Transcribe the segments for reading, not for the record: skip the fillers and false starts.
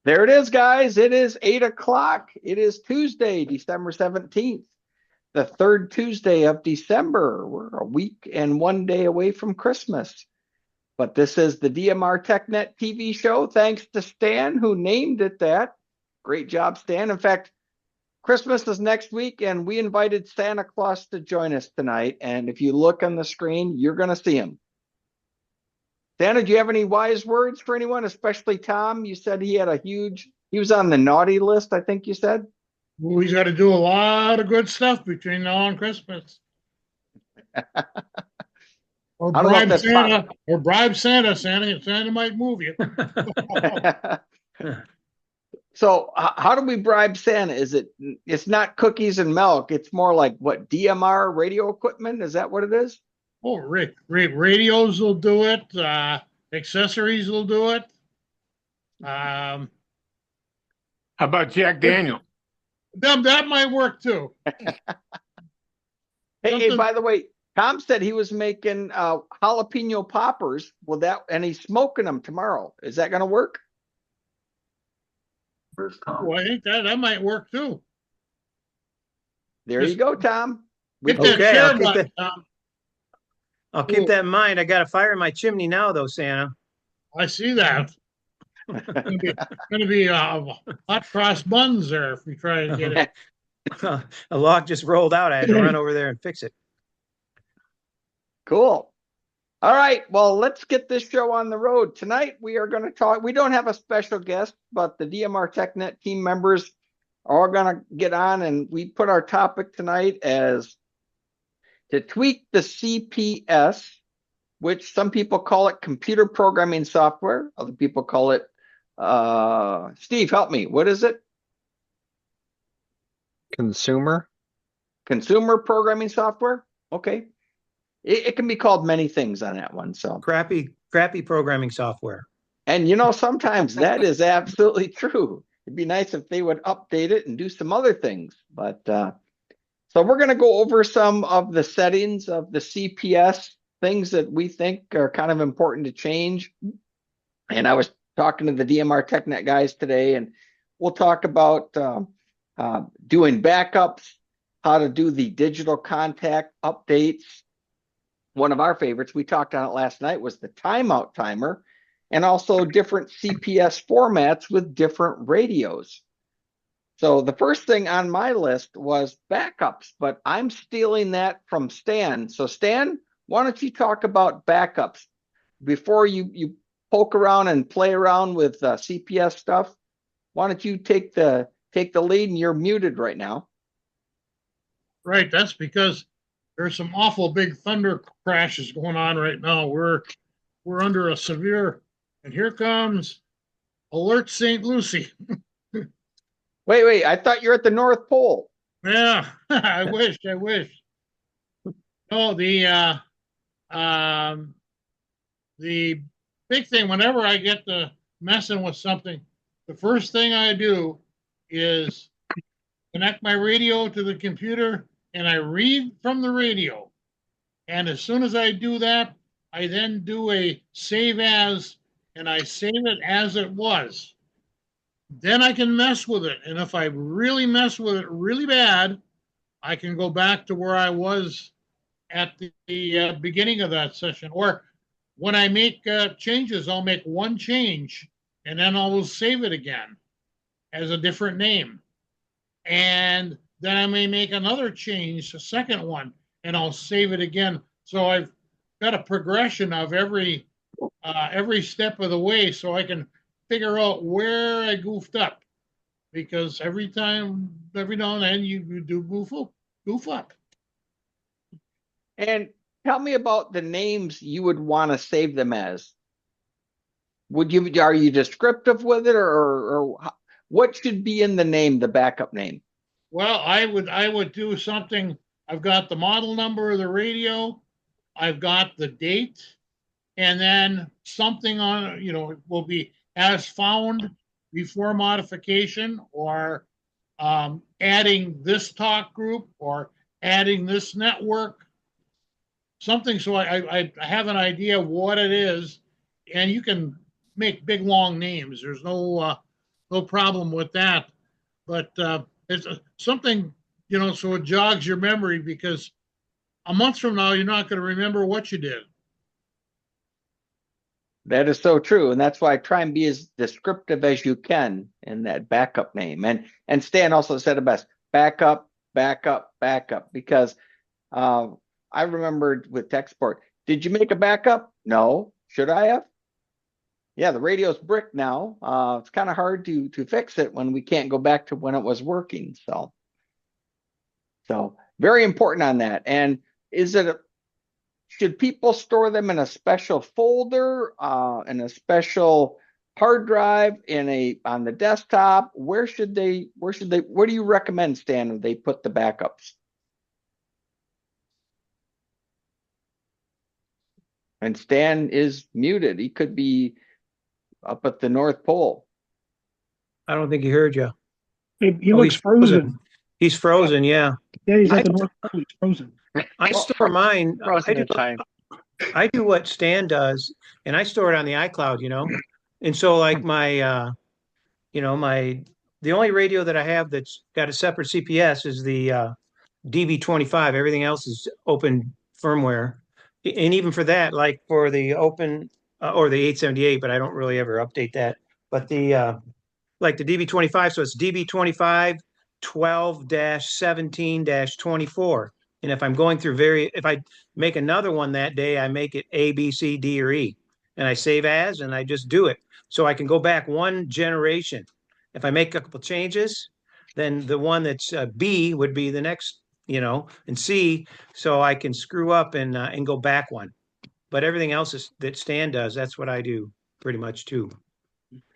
There it is, guys. It is 8 o'clock. It is Tuesday, December 17th, the third Tuesday of December. We're a week and 1 day away from Christmas. But this is the DMR Tech Net TV show. Thanks to Stan, who named it that. Great job, Stan. In fact, Christmas is next week, and we invited Santa Claus to join us tonight. And if you look on the screen, you're going to see him. Santa, do you have any wise words for anyone, especially Tom? You said he was on the naughty list, I think you said. Well, he's got to do a lot of good stuff between now and Christmas. Or bribe Santa, or bribe Santa. Santa might move you. So how do we bribe Santa? It's not cookies and milk. It's more like what, DMR radio equipment? Is that what it is? Oh, radios will do it. Accessories will do it. How about Jack Daniel? That might work too. Hey, by the way, Tom said he was making jalapeno poppers. And he's smoking them tomorrow. Is that going to work? Oh, I think that might work too. There you go, Tom. I'll keep that in mind. I got a fire in my chimney now, though, Santa. I see that. Going to be hot cross buns there if we try to get it. A log just rolled out. I had to run over there and fix it. Cool. All right. Well, let's get this show on the road. Tonight, we are going to talk. We don't have a special guest, but the DMR TechNet team members are all going to get on, and we put our topic tonight as to tweak the CPS, which some people call it computer programming software. Other people call it, Steve, help me. What is it? Consumer programming software. Okay. It can be called many things on that one. So crappy programming software. And sometimes that is absolutely true. It'd be nice if they would update it and do some other things. But so we're going to go over some of the settings of the CPS, things that we think are kind of important to change. And I was talking to the DMR TechNet guys today, and we'll talk about doing backups, how to do the digital contact updates. One of our favorites, we talked on it last night, was the timeout timer, and also different CPS formats with different radios. So the first thing on my list was backups, but I'm stealing that from Stan. So Stan, why don't you talk about backups before you poke around and play around with CPS stuff? Why don't you take the lead, and you're muted right now. Right, that's because there's some awful big thunder crashes going on right now. We're under a severe, and here comes Alert St. Lucie. Wait, I thought you're at the North Pole. Yeah, I wish. No, the big thing, whenever I get to messing with something, the first thing I do is connect my radio to the computer, and I read from the radio. And as soon as I do that, I then do a save as, and I save it as it was. Then I can mess with it. And if I really mess with it really bad, I can go back to where I was at the beginning of that session. Or when I make changes, I'll make one change, and then I'll save it again as a different name. And then I may make another change, a second one, and I'll save it again. So I've got a progression of every step of the way, so I can figure out where I goofed up. Because every now and then you do goof up. And tell me about the names you would want to save them as. Are you descriptive with it, or what should be in the name, the backup name? Well, I would do something. I've got the model number of the radio, I've got the date, and then something on, will be as found before modification, or adding this talk group, or adding this network, something so I have an idea of what it is. And you can make big long names. There's no no problem with that. But it's something, so it jogs your memory, because a month from now, you're not going to remember what you did. That is so true, and that's why I try and be as descriptive as you can in that backup name. And Stan also said it best: backup, backup, backup. Because I remembered with tech support, did you make a backup? No. Should I have? Yeah, the radio's brick now. It's kind of hard to fix it when we can't go back to when it was working. So very important on that. And should people store them in a special folder, in a special hard drive, on the desktop? Where do you recommend, Stan, they put the backups? And Stan is muted. He could be up at the North Pole. I don't think he heard you. He looks he's frozen. He's frozen, yeah. Yeah, he's at the North Pole. He's frozen. I store mine. Frozen in time. I do what Stan does, and I store it on the iCloud, And so like the only radio that I have that's got a separate CPS is the DB25. Everything else is open firmware. And even for that, like for the open or the 878, but I don't really ever update that. But like the DB25, so it's DB25 12-17-24. And if I'm going through if I make another one that day, I make it A, B, C, D, or E. And I save as, and I just do it. So I can go back one generation. If I make a couple changes, then the one that's B would be the next, and C, so I can screw up and go back one. But everything else that Stan does, that's what I do pretty much too.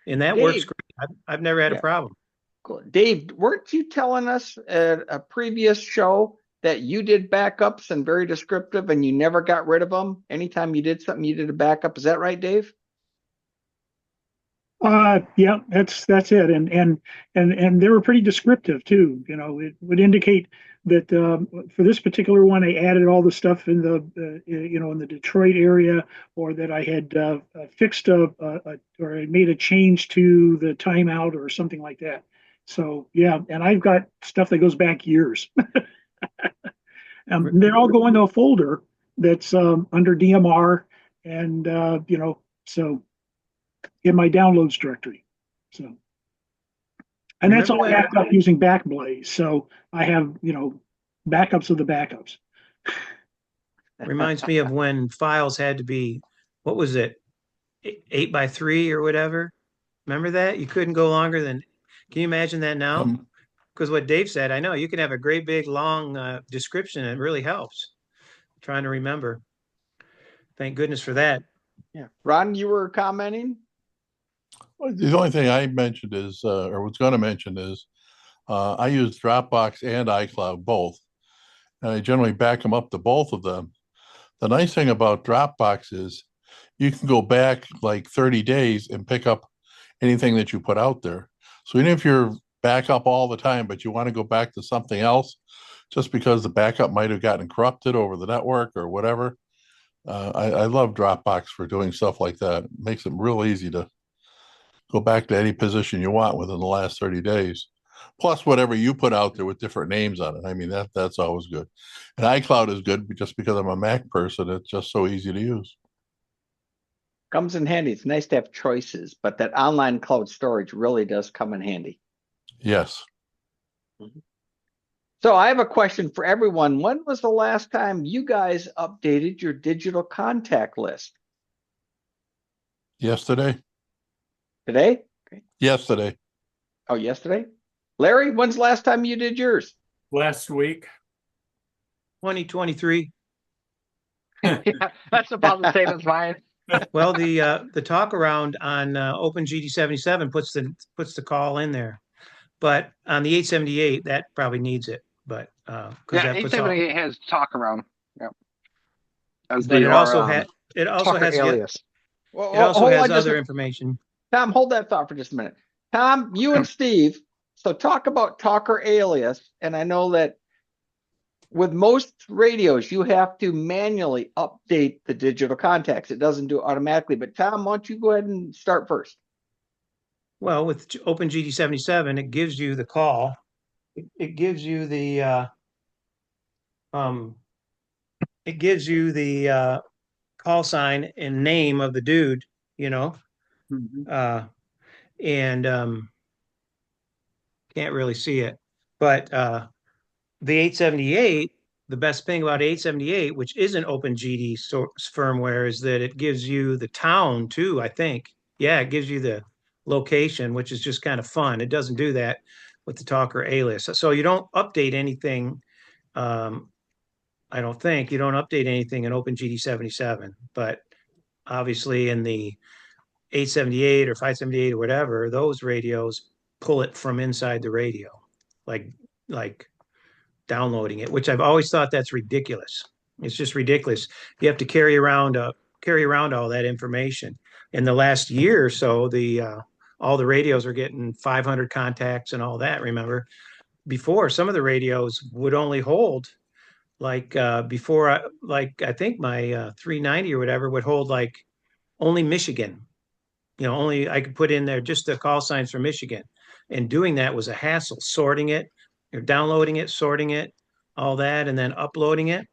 And that works great. I've never had a problem. Cool. Dave, weren't you telling us at a previous show that you did backups and very descriptive, and you never got rid of them? Anytime you did something, you did a backup. Is that right, Dave? Yeah, that's it. And they were pretty descriptive too. It would indicate that for this particular one, I added all the stuff in in the Detroit area, or that I had fixed or I made a change to the timeout or something like that. So yeah, and I've got stuff that goes back years. They're all go into a folder that's under DMR, and so in my downloads directory. So, and that's all backed up using Backblaze. So I have backups of the backups. Reminds me of when files had to be, what was it, 8x3 or whatever. Remember that? You couldn't go longer than. Can you imagine that now? Because what Dave said, I know you can have a great big long description. It really helps. Trying to remember. Thank goodness for that. Yeah, Ron, you were commenting. The only thing I mentioned is, or was going to mention is, I use Dropbox and iCloud both, and I generally back them up to both of them. The nice thing about Dropbox is you can go back like 30 days and pick up anything that you put out there. So even if you're back up all the time, but you want to go back to something else, just because the backup might have gotten corrupted over the network or whatever, I love Dropbox for doing stuff like that. It makes it real easy to go back to any position you want within the last 30 days. Plus whatever you put out there with different names on it. I mean, that's always good. And iCloud is good just because I'm a Mac person. It's just so easy to use. Comes in handy. It's nice to have choices, but that online cloud storage really does come in handy. Yes. So I have a question for everyone. When was the last time you guys updated your digital contact list? Yesterday. Today? Okay. Yesterday. Oh, yesterday? Larry, when's the last time you did yours? Last week. 2023. Yeah, that's about the same as mine. Well, the talk around on OpenGD77 puts the call in there, but on the 878 that probably needs it. But Yeah, 878 has talk around. Yeah. But it also has alias. Well, it also has other information. Tom, hold that thought for just a minute. Tom, you and Steve, so talk about talker alias, and I know that with most radios, you have to manually update the digital contacts. It doesn't do it automatically. But Tom, why don't you go ahead and start first? Well, with OpenGD77, it gives you the call. It gives you the um, it gives you the call sign and name of the dude, you know, Mhm. and can't really see it. But the 878, the best thing about 878, which isn't OpenGD firmware, is that it gives you the town too, I think. Yeah, it gives you the location, which is just kind of fun. It doesn't do that with the Talker alias. So you don't update anything. Um, I don't think you don't update anything in OpenGD 77, but obviously in the 878 or 578 or whatever, those radios pull it from inside the radio, like like downloading it, which I've always thought that's ridiculous. It's just ridiculous. You have to carry around all that information. In the last year or so, the all the radios are getting 500 contacts and all that. Remember, before some of the radios would only hold like like I think my 390 or whatever would hold like only Michigan. You know, only I could put in there just the call signs for Michigan. And doing that was a hassle, sorting it, you're downloading it, sorting it, all that, and then uploading it.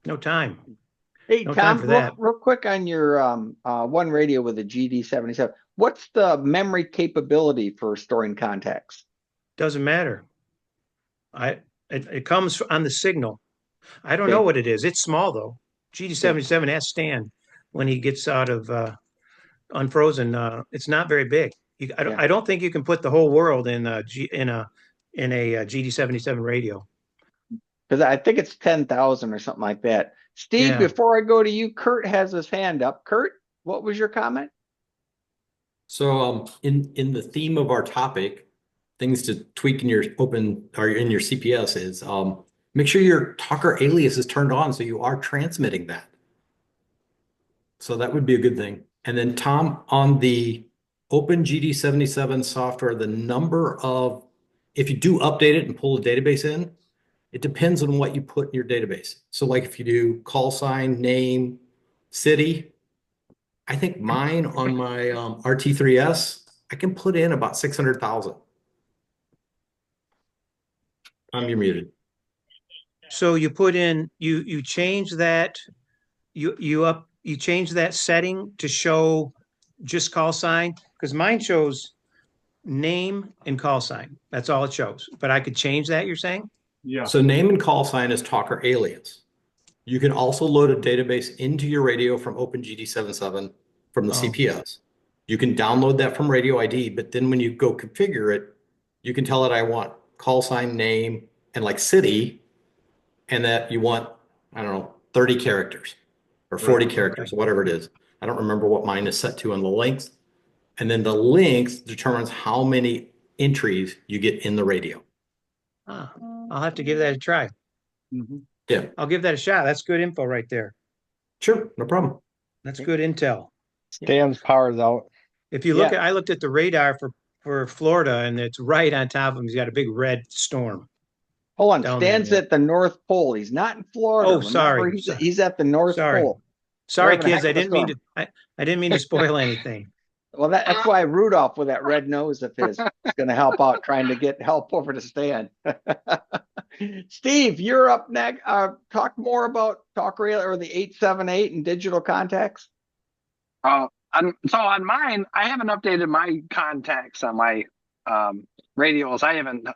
No time. Hey, No time Tom, for that. real quick on your one radio with a GD77. What's the memory capability for storing contacts? Doesn't matter. It comes on the signal. I don't Okay. know what it is. It's small though. GD77 has Stan when he gets out of unfrozen. It's not very big. Yeah. I don't think you can put the whole world in a GD77 radio. Because I think it's 10,000 or something like that. Steve, Yeah. before I go to you, Kurt has his hand up. Kurt, what was your comment? So in the theme of our topic, things to tweak in your open or in your CPS is make sure your talker alias is turned on so you are transmitting that. So that would be a good thing. And then Tom, on the OpenGD77 software, the number of, if you do update it and pull the database in, it depends on what you put in your database. So like if you do call sign, name, city, I think mine on my RT3S, I can put in about 600,000. Tom, you're muted. So you put in you change that you change that setting to show just call sign because mine shows name and call sign. That's all it shows. But I could change that, you're saying? Yeah. So name and call sign is talker alias. You can also load a database into your radio from OpenGD77 from the Oh. CPS. You can download that from Radio ID, but then when you go configure it, you can tell it I want call sign, name, and like city, and that you want, I don't know, 30 characters or 40 characters, whatever it is. I don't remember what mine is set to on the length. And then the length determines how many entries you get in the radio. Ah, I'll have to give that a try. Yeah, I'll give that a shot. That's good info right there. sure, no problem. That's good intel. Stan's power's out. If you look at, I looked at the radar for Florida, and it's right on top of him. He's got a big red storm. Hold on, Down there, Stan's yeah. at the North Pole. He's not in Florida. Oh, Remember, sorry. he's at the North Sorry. Pole. Sorry, We're having a kids. heck of a I didn't mean to spoil anything. Well, that's why Rudolph with that red nose of his is going to help out trying to get help over to Stan. Steve, you're up next. Talk more about Talker or the 878 and digital contacts. So on mine, I haven't updated my contacts on my radios. I haven't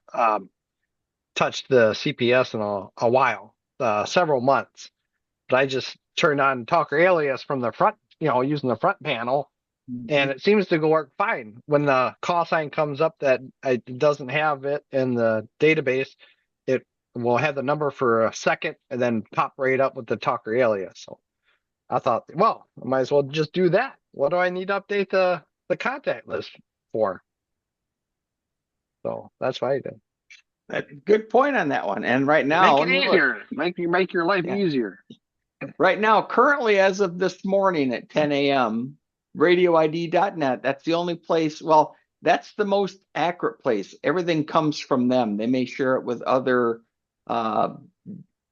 touched the CPS in a while, several months. But I just turned on Talker alias from the front, using the front panel. And it seems to work fine. When the call sign comes up that it doesn't have it in the database, it will have the number for a second and then pop right up with the Talker alias. So I thought, well, I might as well just do that. What do I need to update the contact list for? So that's what I did. Good point on that one. And right now, make it easier. Make your life easier. Right now, currently, as of this morning at 10 a.m., radioid.net, that's the only place. Well, that's the most accurate place. Everything comes from them. They may share it with other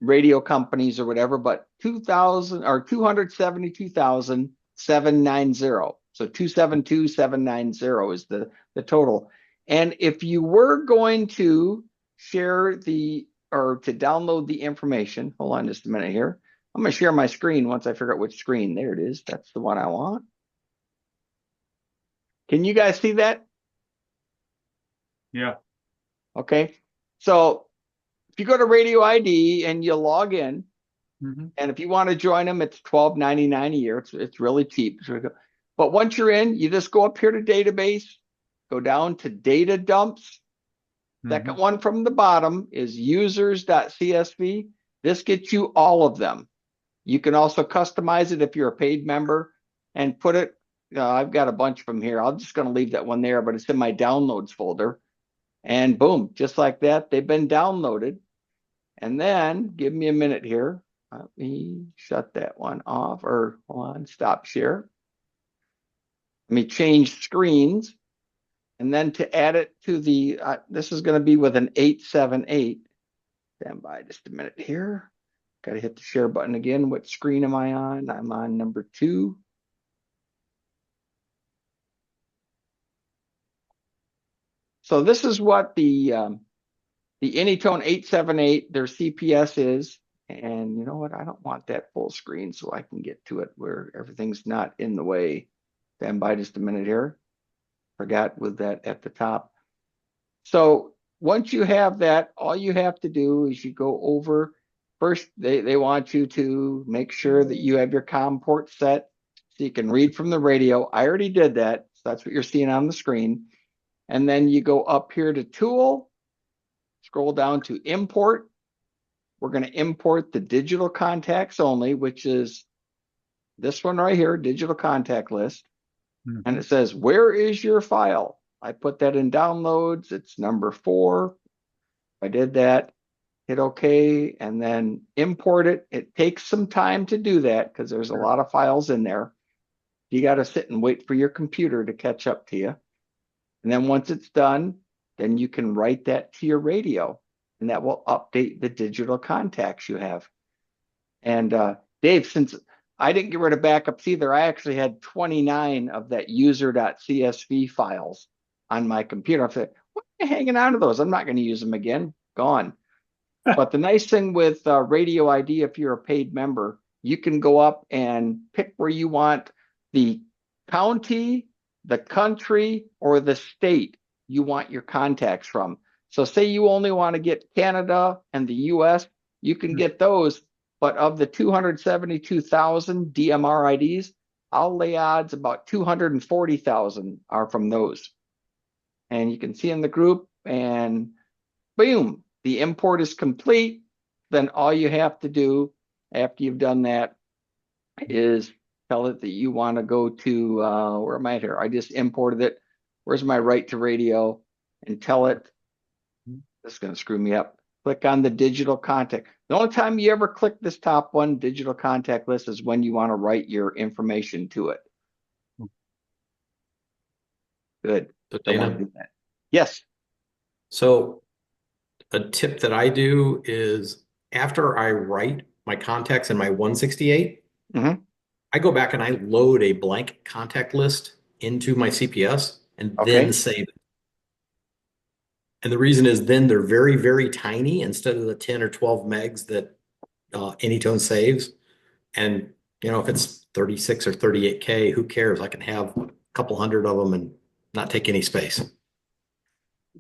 radio companies or whatever, but 272,790. So 272,790 is the total. And if you were going to share or to download the information, hold on just a minute here. I'm going to share my screen once I figure out which screen. There it is. That's the one I want. Can you guys see that? Yeah. Okay. So if you go to Radio ID and you log in, Mhm. and if you want to join them, it's $12.99 a year. It's really cheap. But once you're in, you just go up here to database, go down to data dumps. Second one from the bottom is users.csv. This gets you all of them. You can also customize it if you're a paid member and put it. I've got a bunch from here. I'm just going to leave that one there, but it's in my downloads folder. And boom, just like that, they've been downloaded. And then give me a minute here. Let me shut that one off, or hold on, stop share. Let me change screens. And then to add it to the, this is going to be with an 878. Stand by just a minute here. Got to hit the share button again. What screen am I on? I'm on number 2. So this is what the Anytone 878, their CPS is. And you know what? I don't want that full screen, so I can get to it where everything's not in the way. Stand by just a minute here. Forgot with that at the top. So once you have that, all you have to do is you go over. First, they want you to make sure that you have your COM port set so you can read from the radio. I already did that. So that's what you're seeing on the screen. And then you go up here to Tool, scroll down to Import. We're going to import the digital contacts only, which is this one right here, digital contact list. And it says, where is your file? I put that in downloads. It's number 4. I did that, hit OK, and then import it. It takes some time to do that because there's a lot of files in there. You got to sit and wait for your computer to catch up to you. And then once it's done, then you can write that to your radio, and that will update the digital contacts you have. And Dave, since I didn't get rid of backups either, I actually had 29 of that user.csv files on my computer. I said, what am I hanging on to those? I'm not going to use them again. Gone. But the nice thing with Radio ID, if you're a paid member, you can go up and pick where you want the county, the country, or the state you want your contacts from. So say you only want to get Canada and the US, you can get those. But of the 272,000 DMR IDs, I'll lay odds about 240,000 are from those. And you can see in the group, and boom, the import is complete. Then all you have to do after you've done that is tell it that you want to go to, where am I here? I just imported it. Where's my right to radio? And tell it, this is going to screw me up. Click on the digital contact. The only time you ever click this top one, digital contact list, is when you want to write your information to it. Good. So Don't want Dana, to do that. Yes. so a tip that I do is after I write my contacts in my 168, Mhm. I go back and I load a blank contact list into my CPS and Okay. then save it. And the reason is then they're very, very tiny instead of the 10 or 12 megs that Anytone saves. And, you know, if it's 36 or 38K, who cares? I can have a couple hundred of them and not take any space.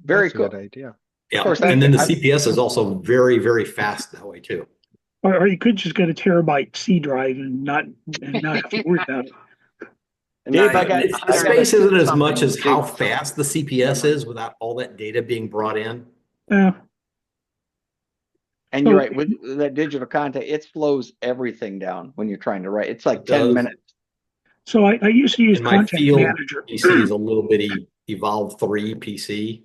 Very That's a cool. good idea. Yeah. course, And then the I- CPS is also very, very fast that way too. Or you could just get a terabyte C drive and not have to worry about it. Dave, I got The I space gotta isn't say as much something. as how Dave, fast the CPS is without all that data being brought in. and you're right, with that digital contact, it slows everything down when you're trying to write. It's like It 10 does. minutes. So I used to use And my Contact field Manager. PC is a little bitty Evolve 3 PC.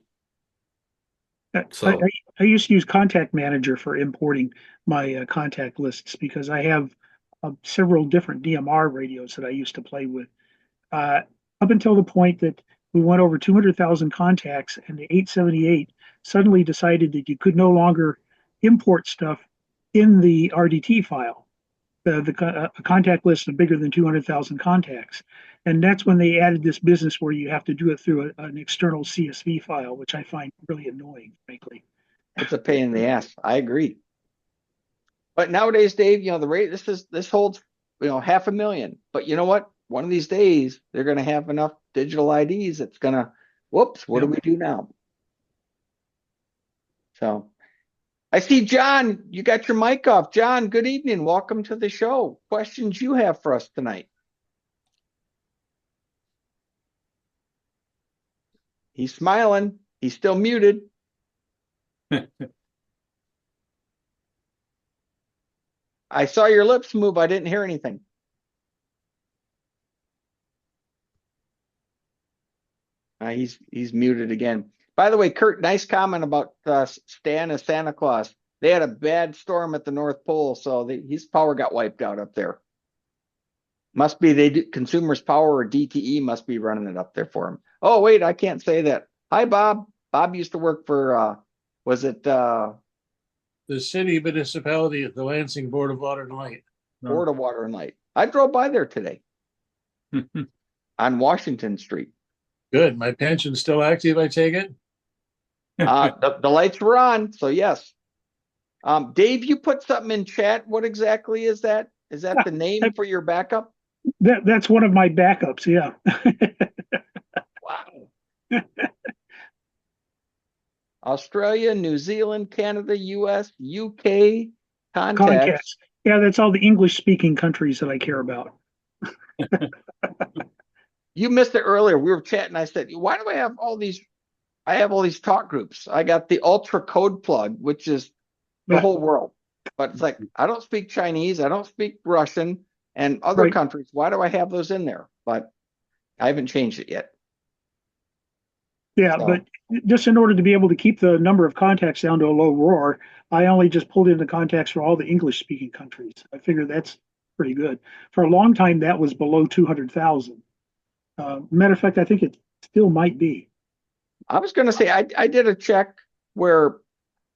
So I used to use Contact Manager for importing my contact lists because I have several different DMR radios that I used to play with. Up until the point that we went over 200,000 contacts, and the 878 suddenly decided that you could no longer import stuff in the RDT file. a contact list of bigger than 200,000 contacts. And that's when they added this business where you have to do it through an external CSV file, which I find really annoying, frankly. It's a pain in the ass. I agree. But nowadays, Dave, the rate, this holds, 500,000. But you know what? One of these days, they're going to have enough digital IDs. It's going to, whoops, what do we do now? So I see John, you got your mic off. John, good evening. Welcome to the show. Questions you have for us tonight? He's smiling. He's still muted. I saw your lips move. I didn't hear anything. He's muted again. By the way, Kurt, nice comment about Stan as Santa Claus. They had a bad storm at the North Pole, so his power got wiped out up there. Must be Consumers Power or DTE must be running it up there for him. Oh, wait, I can't say that. Hi, Bob. Bob used to work for, was it The city municipality at the Lansing Board of Water and Light. Board of Water and Light? I drove by there today on Washington Street. Good. My pension's still active, I take it? The lights were on, so yes. Dave, you put something in chat. What exactly is that? Is that the name for your backup? That's one of my backups, yeah. Wow. Australia, New Zealand, Canada, US, UK, contacts. Yeah, that's all the English-speaking countries that I care about. You missed it earlier. We were chatting. I said, why do I have all these? I have all these talk groups. I got the Ultra Code Plug, which is the whole world. But it's like, I don't speak Chinese. I don't speak Russian and other countries. Why do I have those in there? But I haven't changed it yet. Yeah, so. But just in order to be able to keep the number of contacts down to a low roar, I only just pulled in the contacts for all the English-speaking countries. I figure that's pretty good. For a long time, that was below 200,000. Matter of fact, I think it still might be. I was going to say, I did a check where,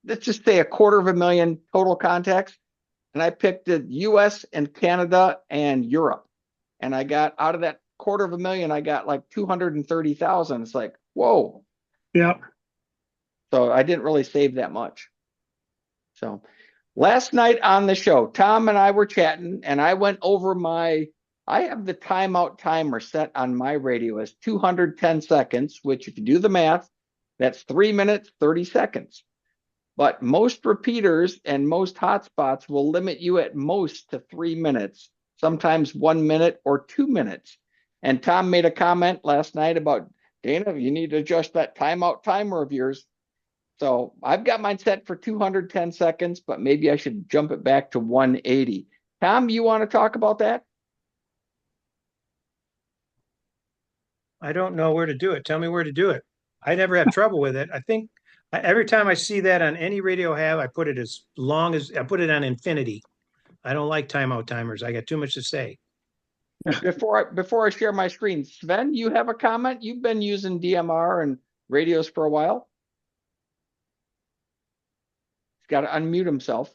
let's just say 250,000 total contacts, and I picked the US and Canada and Europe. And I got, out of that 250,000, I got like 230,000. It's like, whoa. Yeah. So I didn't really save that much. So last night on the show, Tom and I were chatting, and I went over I have the timeout timer set on my radio as 210 seconds, which if you do the math, that's 3 minutes, 30 seconds. But most repeaters and most hotspots will limit you at most to 3 minutes, sometimes 1 minute or 2 minutes. And Tom made a comment last night about, Dana, you need to adjust that timeout timer of yours. So I've got mine set for 210 seconds, but maybe I should jump it back to 180. Tom, you want to talk about that? I don't know where to do it. Tell me where to do it. I never have trouble with it. I think every time I see that on any radio I have, I put it I put it on infinity. I don't like timeout timers. I got too much to say. Before I share my screen, Sven, you have a comment? You've been using DMR and radios for a while. He's got to unmute himself.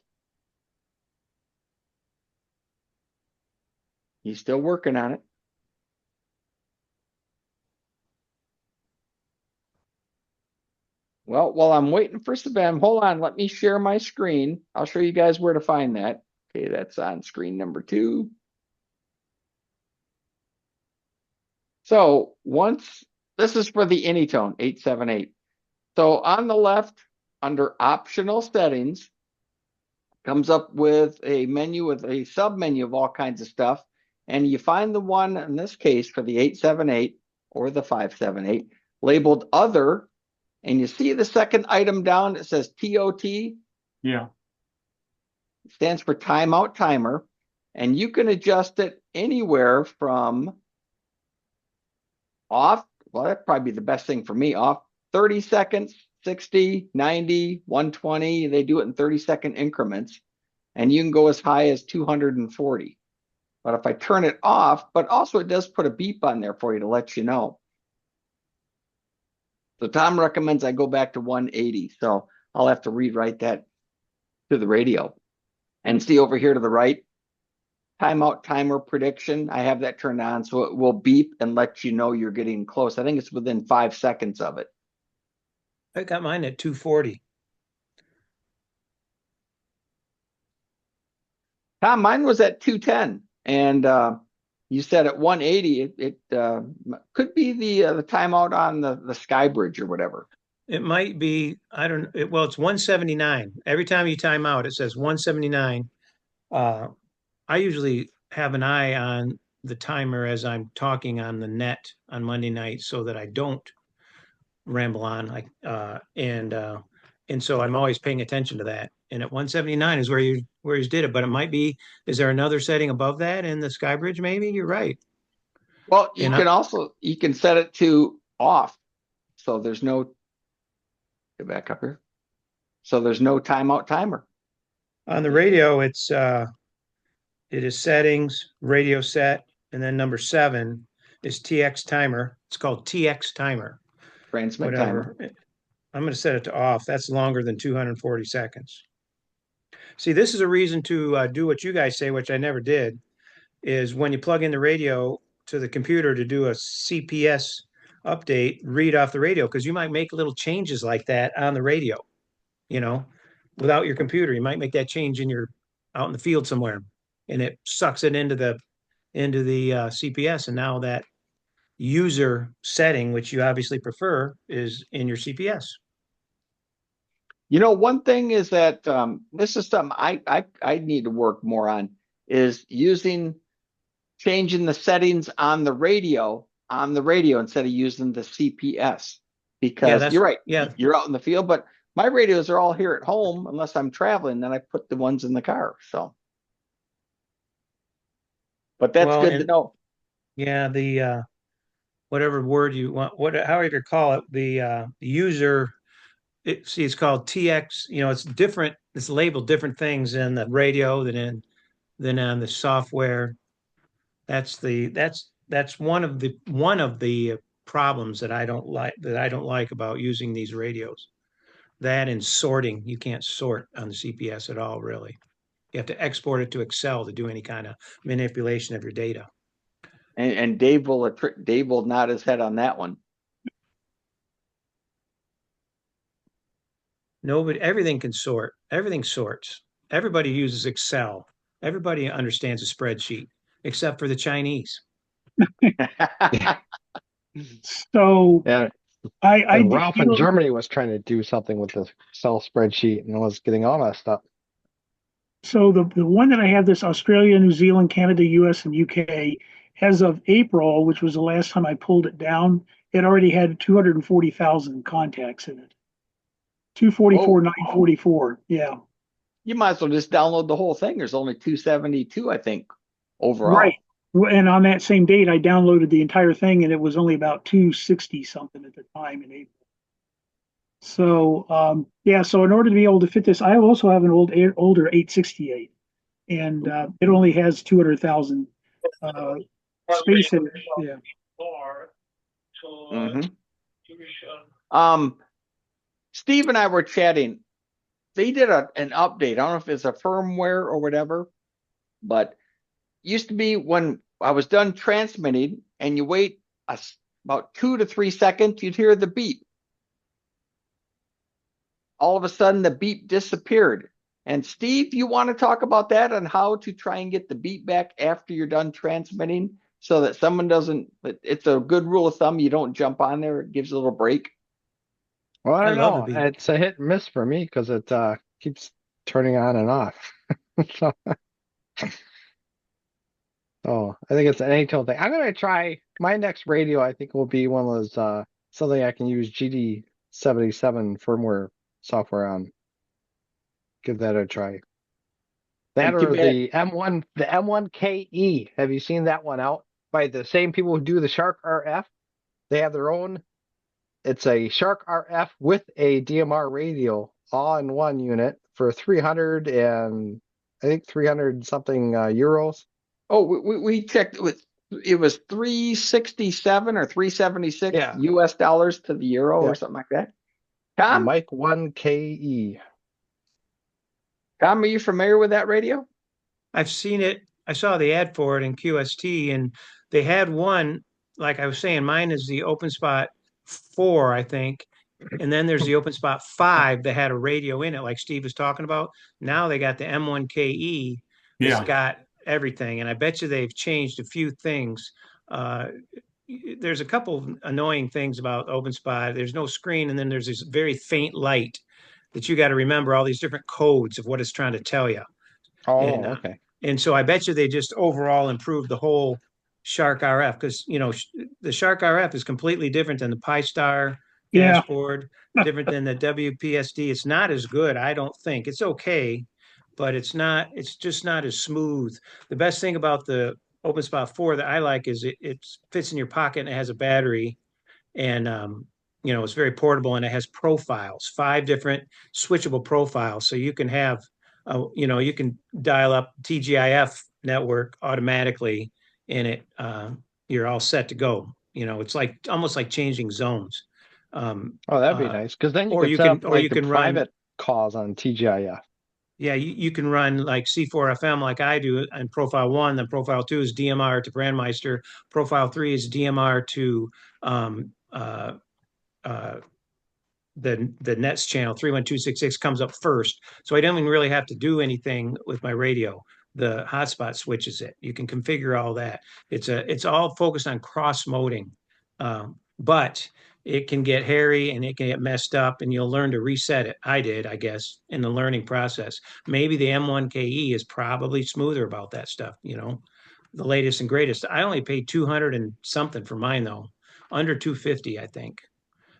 He's still working on it. Well, while I'm waiting for Sven, hold on. Let me share my screen. I'll show you guys where to find that. Okay, that's on screen number 2. So this is for the Anytone 878. So on the left, under optional settings, comes up with a menu with a sub-menu of all kinds of stuff. And you find the one, in this case, for the 878 or the 578, labeled Other. And you see the second item down, it says TOT. Yeah. It stands for timeout timer. And you can adjust it anywhere from off, well, that'd probably be the best thing for me, off 30 seconds, 60, 90, 120. They do it in 30-second increments. And you can go as high as 240. But if I turn it off, but also it does put a beep on there for you to let you know. So Tom recommends I go back to 180. So I'll have to rewrite that to the radio. And see over here to the right, timeout timer prediction. I have that turned on, so it will beep and let you know you're getting close. I think it's within 5 seconds of it. I got mine at 240. Tom, mine was at 210, and you said at 180. It could be the timeout on the Sky Bridge or whatever. It might be, I don't, well, it's 179. Every time you time out, it says 179. I usually have an eye on the timer as I'm talking on the net on Monday night so that I don't ramble on. And so I'm always paying attention to that. And at 179 is where you did it, but it might be. Is there another setting above that in the Skybridge? Maybe you're right. Well, you can set it to off, so there's no. Get back up here. So there's no timeout timer. On the radio, it is settings, radio set, and then number 7 is TX timer. It's called TX timer. Transmit Whatever. timer. I'm going to set it to off. That's longer than 240 seconds. See, this is a reason to do what you guys say, which I never did, is when you plug in the radio to the computer to do a CPS update, read off the radio, because you might make little changes like that on the radio, without your computer. You might make that change out in the field somewhere, and it sucks it into the CPS, and now that user setting, which you obviously prefer, is in your CPS. One thing is that this is something I need to work more on, is changing the settings on the radio instead of using the CPS, because you're right. Yeah, you're out in the field, but my radios are all here at home unless I'm traveling. Then I put the ones in the car. So, but that's good to know. Yeah, the whatever word you want, however you call it, the user. It's called TX. It's different. It's labeled different things in the radio than on the software. That's one of the problems that I don't like about using these radios. That and sorting, you can't sort on the CPS at all, really. You have to export it to Excel to do any kind of manipulation of your data. And Dave will nod his head on that one. Everything can sort. Everything sorts. Everybody uses Excel. Everybody understands a spreadsheet, except for the Chinese. So Yeah. Ralph in Germany was trying to do something with the Excel spreadsheet and was getting all messed up. So the one that I have, this Australia, New Zealand, Canada, US, and UK, as of April, which was the last time I pulled it down, it already had 240,000 contacts in it. 244,944. Yeah. You might as well just download the whole thing. There's only 272, I think, overall. Right. And on that same date, I downloaded the entire thing, and it was only about 260 something at the time in April. So, so in order to be able to fit this, I also have an older 868, and it only has 200,000 space in it. Yeah. Mm-hmm. Steve and I were chatting. They did an update. I don't know if it's a firmware or whatever, but used to be when I was done transmitting and you wait about 2 to 3 seconds, you'd hear the beep. All of a sudden, the beep disappeared. And Steve, you want to talk about that and how to try and get the beep back after you're done transmitting so that someone doesn't, it's a good rule of thumb. You don't jump on there. It gives a little break. Well, I don't know. It's a hit and miss for me because it keeps turning on and off. So I think it's an anytone thing. I'm going to try my next radio. I think will be one of those something I can use GD77 firmware software on. Give that a try. That or the M1KE. Have you seen that one out by the same people who do the Shark RF? They have their own. It's a Shark RF with a DMR radio all in one unit for 300 and I think 300 something euros. Oh, we checked it was 367 or 376 US dollars to the euro or something like that. Tom? Mike 1KE. Tom, are you familiar with that radio? I've seen it. I saw the ad for it in QST, and they had one, like I was saying, mine is the OpenSpot 4, I think. And then there's the OpenSpot 5 that had a radio in it, like Steve was talking about. Now they got the M1KE that's Yeah. got everything. And I bet you they've changed a few things. Uh, there's a couple of annoying things about OpenSpot. There's no screen, and then there's this very faint light that you got to remember all these different codes of what it's trying to tell you. And Oh, okay. and so I bet you they just overall improved the whole Shark RF, because the Shark RF is completely different than the Pi-Star Yeah. dashboard, different than the WPSD. It's not as good, I don't think. It's okay, but it's just not as smooth. The best thing about the OpenSpot 4 that I like is it fits in your pocket and it has a battery, and it's very portable, and it has profiles, 5 different switchable profiles, so you can have you can dial up TGIF network automatically, and you're all set to go. It's like almost like changing zones. Oh, that'd be nice, because then you or could you set can up or like you the can run private calls on TGIF. Yeah, you can run like C4FM like I do, and profile 1, then profile 2 is DMR to Brandmeister, profile 3 is DMR to um, uh, uh, the Nets channel 31266 comes up first. So I don't even really have to do anything with my radio. The hotspot switches it. You can configure all that. It's all focused on cross moding, but it can get hairy and it can get messed up, and you'll learn to reset it. I did, I guess, in the learning process. Maybe the M1KE is probably smoother about that stuff. The latest and greatest. I only paid 200 and something for mine though, under 250, I think.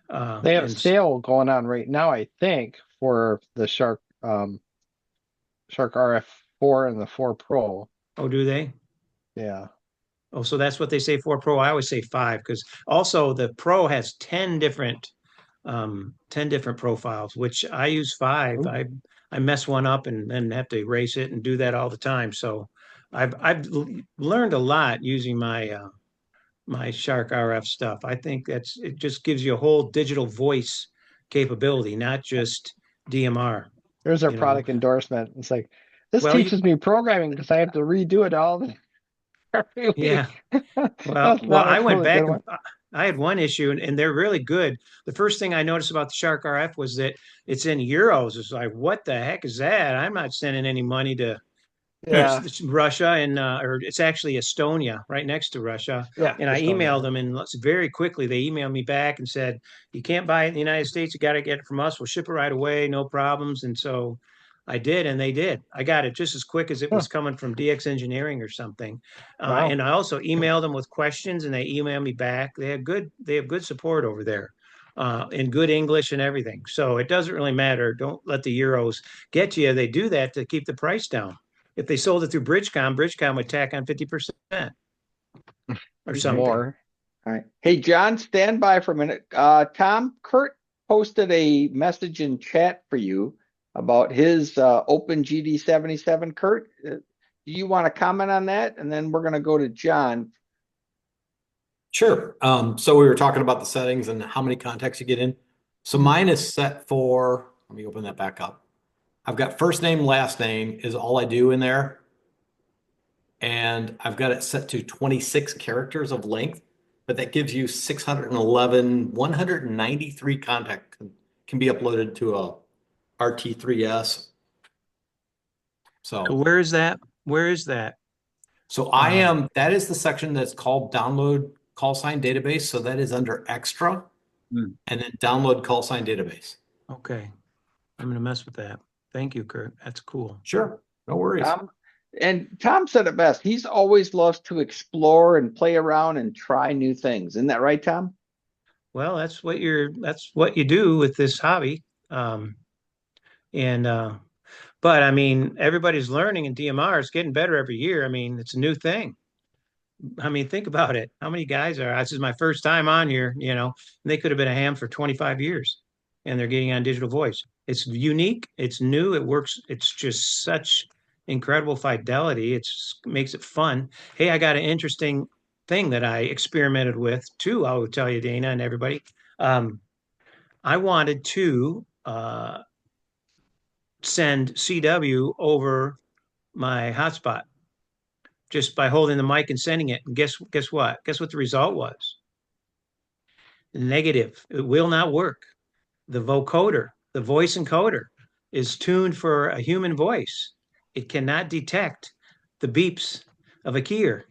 They have a And sale going on right now, I think, for the Shark RF4 and the 4 Pro. oh, do they? Yeah. Oh, so that's what they say 4 Pro. I always say 5, because also the Pro has 10 different profiles, which I use 5. Ooh. I mess one up and then have to erase it and do that all the time. So I've learned a lot using my Shark RF stuff. I think it just gives you a whole digital voice capability, not just DMR. There's our You know. product endorsement. It's like, this Well, teaches me programming because I have to redo it all every week. yeah. Well, That's not a I went really back good one. and I had one issue, and they're really good. The first thing I noticed about the Shark RF was that it's in euros. It's like, what the heck is that? I'm not sending any money to Yeah. Russia, and or it's actually Estonia, right next to Russia. Yeah. And I Estonia. emailed them, and very quickly they emailed me back and said, "You can't buy it in the United States. You got to get it from us. We'll ship it right away, no problems." And so I did, and they did. I got it just as quick as it was coming from DX Engineering or something. Wow. And I also emailed them with questions, and they emailed me back. They have good support over there. In good English and everything. So it doesn't really matter. Don't let the euros get you. They do that to keep the price down. If they sold it through Bridgecom would tack on 50% or something. More. All right. Hey, John, stand by for a minute. Tom, Kurt posted a message in chat for you about his Open GD77. Kurt, do you want to comment on that? And then we're going to go to John. Sure. So we were talking about the settings and how many contacts you get in. So mine is set for, let me open that back up. I've got first name, last name is all I do in there. And I've got it set to 26 characters of length, but that gives you 193 contacts can be uploaded to a RT3S. So where is that? Where is that? So that is the section that's called download call sign database. So that is under extra and then download call sign database. Okay. I'm going to mess with that. Thank you, Kurt. That's cool. Sure. No worries. Tom said it best. He's always loves to explore and play around and try new things. Isn't that right, Tom? Well, that's what you do with this hobby. But I mean, everybody's learning, and DMR is getting better every year. I mean, it's a new thing. I mean, think about it. How many guys this is my first time on here, and they could have been a ham for 25 years and they're getting on digital voice. It's unique. It's new. It works. It's just such incredible fidelity. It makes it fun. Hey, I got an interesting thing that I experimented with too. I will tell you, Dana and everybody. I wanted to send CW over my hotspot. just by holding the mic and sending it. And guess what? Guess what the result was? Negative. It will not work. The vocoder, the voice encoder, is tuned for a human voice. It cannot detect the beeps of a keyer.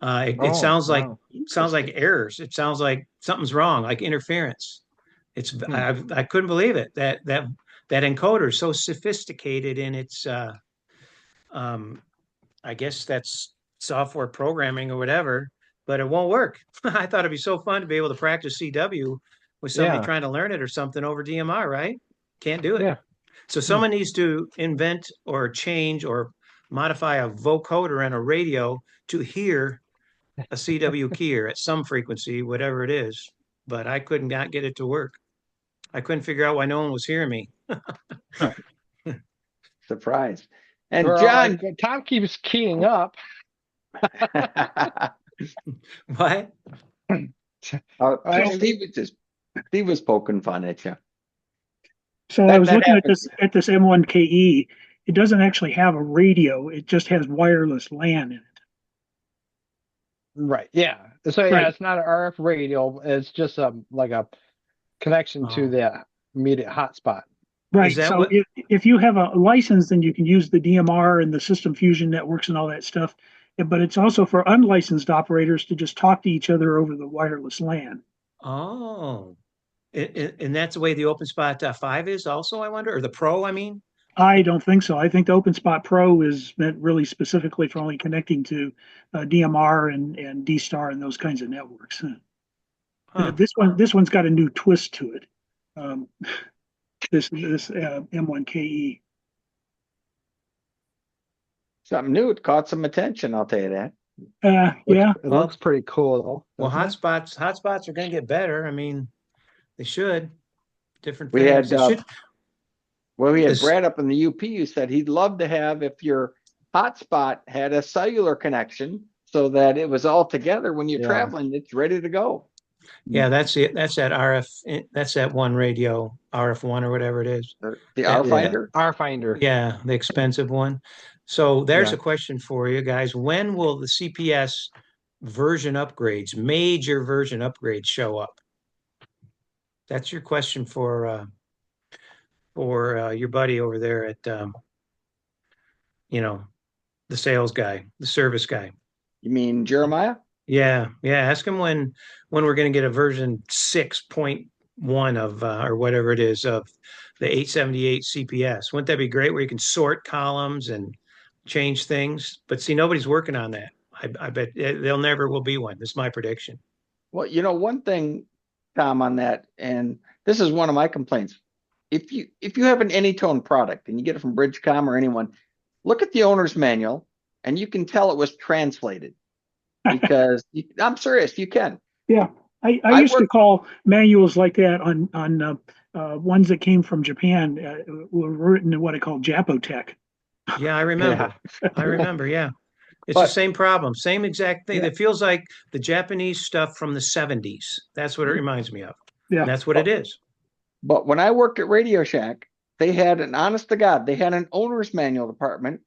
It sounds like errors. It sounds like something's wrong, like interference. I couldn't believe it that encoder is so sophisticated in its I guess that's software programming or whatever, but it won't work. I thought it'd be so fun to be able to practice CW with somebody trying to learn it or something over DMR, right? Can't do it. Yeah. So someone needs to invent or change or modify a vocoder and a radio to hear a CW keyer at some frequency, whatever it is. But I could not get it to work. I couldn't figure out why no one was hearing me. Surprise. And Well, John, Tom keeps keying up. What? Steve was poking fun at you. So I was looking at this M1KE. It doesn't actually have a radio. It just has wireless LAN in it. Right. Yeah. So yeah, it's not an RF radio. It's just like a connection to the immediate hotspot. Right. So if you have a license, then you can use the DMR and the system fusion networks and all that stuff. But it's also for unlicensed operators to just talk to each other over the wireless LAN. Oh, and that's the way the OpenSpot 5 is also, I wonder, or the Pro, I mean? I don't think so. I think the OpenSpot Pro is meant really specifically for only connecting to DMR and D-Star and those kinds of networks. Huh. This one's got a new twist to it. This M1KE. Something new. It caught some attention, I'll tell you that. Yeah. It looks pretty cool though. Well, hotspots are going to get better. I mean, they should. Different We things. had Brad up in the UP who said he'd love to have if your hotspot had a cellular connection so that it was all together when you're traveling, it's ready to go. Yeah, that's it. That's that RF. That's that one radio, RF1 or whatever it is. The R Finder? R Finder. Yeah, the expensive one. So there's a question for you guys. When will the CPS version upgrades, major version upgrades, show up? That's your question for your buddy over there at the sales guy, the service guy. You mean Jeremiah? Yeah. Ask him when we're going to get a version 6.1 of or whatever it is of the 878 CPS. Wouldn't that be great? Where you can sort columns and change things. But see, nobody's working on that. I bet there never will be one. This is my prediction. Well, one thing, Tom, on that, and this is one of my complaints. If you have an Anytone product and you get it from Bridgecom or anyone, look at the owner's manual and you can tell it was translated. Because I'm serious, you can. Yeah, I used to call manuals like that on ones that came from Japan were written in what I call Japotech. Yeah, I remember. I remember. Yeah, it's the same problem, same exact thing. It feels like the Japanese stuff from the 70s. That's what it reminds me of. Yeah, and that's what it is. But when I worked at Radio Shack, they had honest to God, they had an owner's manual department.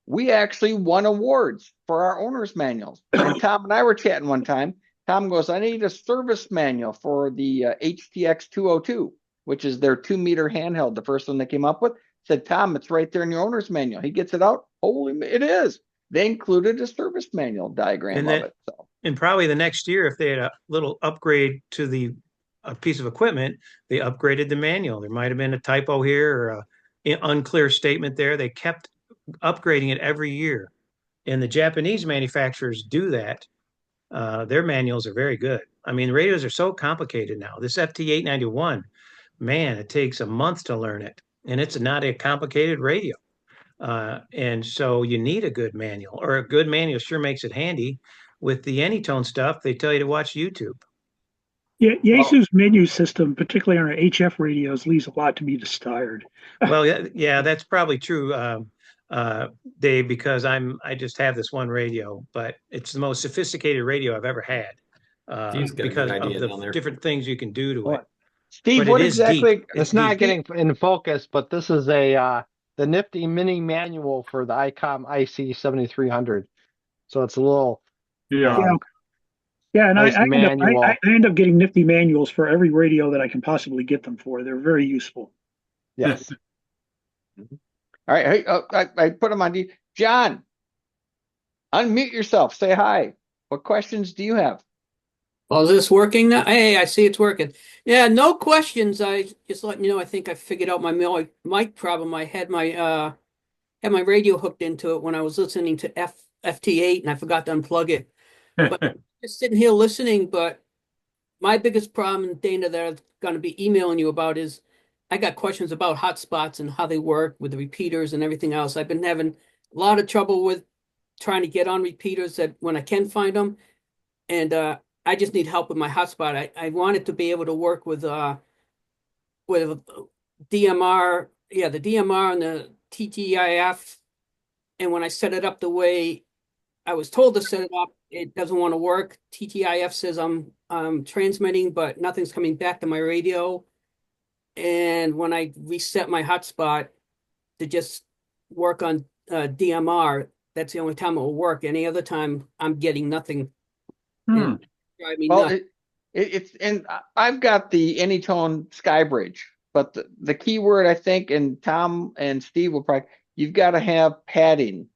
We actually won awards for our owner's manuals. And Tom and I were chatting one time. Tom goes, I need a service manual for the HTX 202, which is their 2-meter handheld, the first one they came up with. Said, Tom, it's right there in your owner's manual. He gets it out. It is. They included a service manual diagram of it. So. And probably the next year, if they had a little upgrade to a piece of equipment, they upgraded the manual. There might have been a typo here or an unclear statement there. They kept upgrading it every year, and the Japanese manufacturers do that. Their manuals are very good. I mean, radios are so complicated now. This FT891, man, it takes a month to learn it, and it's not a complicated radio. And so you need a good manual, or a good manual sure makes it handy. With the Anytone stuff, they tell you to watch YouTube. Yeah, Yaesu's menu system, particularly on our HF radios, leaves a lot to be desired. Well, yeah, that's probably true. Dave, because I just have this one radio, but it's the most sophisticated radio I've ever had because of the different things you can do to it. Steve, but what exactly? It's not getting in focus, but this is the nifty mini manual for the ICOM IC 7300. So it's a little Yeah. Yeah. Yeah, and nice manual. I end up getting nifty manuals for every radio that I can possibly get them for. They're very useful. Yes. All right. Hey, I put them on. John, unmute yourself. Say hi. What questions do you have? Oh, is this working now? Hey, I see it's working. Yeah, no questions. I just letting you know, I think I figured out my mic problem. I had my radio hooked into it when I was listening to FT8 and I forgot to unplug it. But just sitting here listening, but my biggest problem, Dana, that I'm gonna be emailing you about is I got questions about hotspots and how they work with the repeaters and everything else. I've been having a lot of trouble with trying to get on repeaters that when I can find them. And I just need help with my hotspot. I want it to be able to work with DMR, yeah, the DMR and the TGIF. And when I set it up the way I was told to set it up, it doesn't want to work. TGIF says I'm transmitting, but nothing's coming back to my radio. And when I reset my hotspot to just work on DMR, that's the only time it will work. Any other time, I'm getting nothing. Hmm. Drive me Well, nuts. it's and I've got the Anytone Skybridge, but the key word I think, and Tom and Steve will probably, you've got to have padding.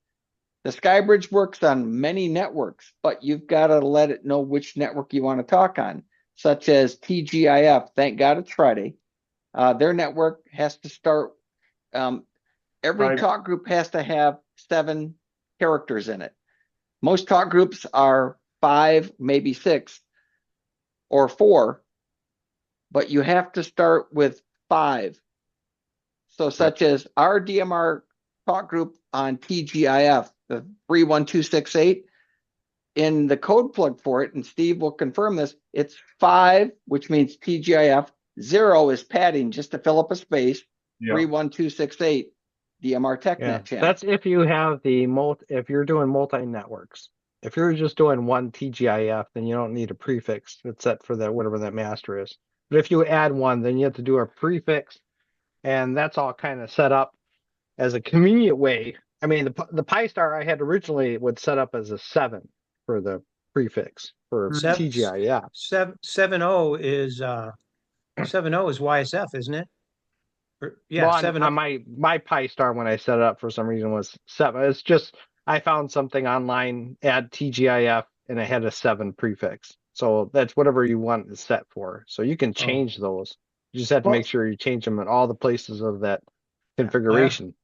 The Skybridge works on many networks, but you've got to let it know which network you want to talk on, such as TGIF. Thank God it's Friday. Their network has to start. Every Right. talk group has to have 7 characters in it. Most talk groups are 5, maybe 6 or 4, but you have to start with 5. So such as our DMR talk group on TGIF, the 31268, in the code plug for it, and Steve will confirm this, it's 5, which means TGIF, 0 is padding just to fill up a space, Yeah. Yeah. 31268 DMR Tech Net channel. That's if you have if you're doing multi-networks. If you're just doing one TGIF, then you don't need a prefix that's set for that, whatever that master is. But if you add one, then you have to do a prefix, and that's all kind of set up as a convenient way. I mean, the Pi-Star I had originally would set up as a 7 for the prefix for Seven- TGIF. 7.0 is 7.0 is YSF, isn't it? Yeah, Well, 7.0. on my Pi-Star when I set it up for some reason was 7. It's just I found something online, add TGIF, and it had a 7 prefix. So that's whatever you want it set for. So you can change those. You just have to make sure you change them in all the places of that configuration.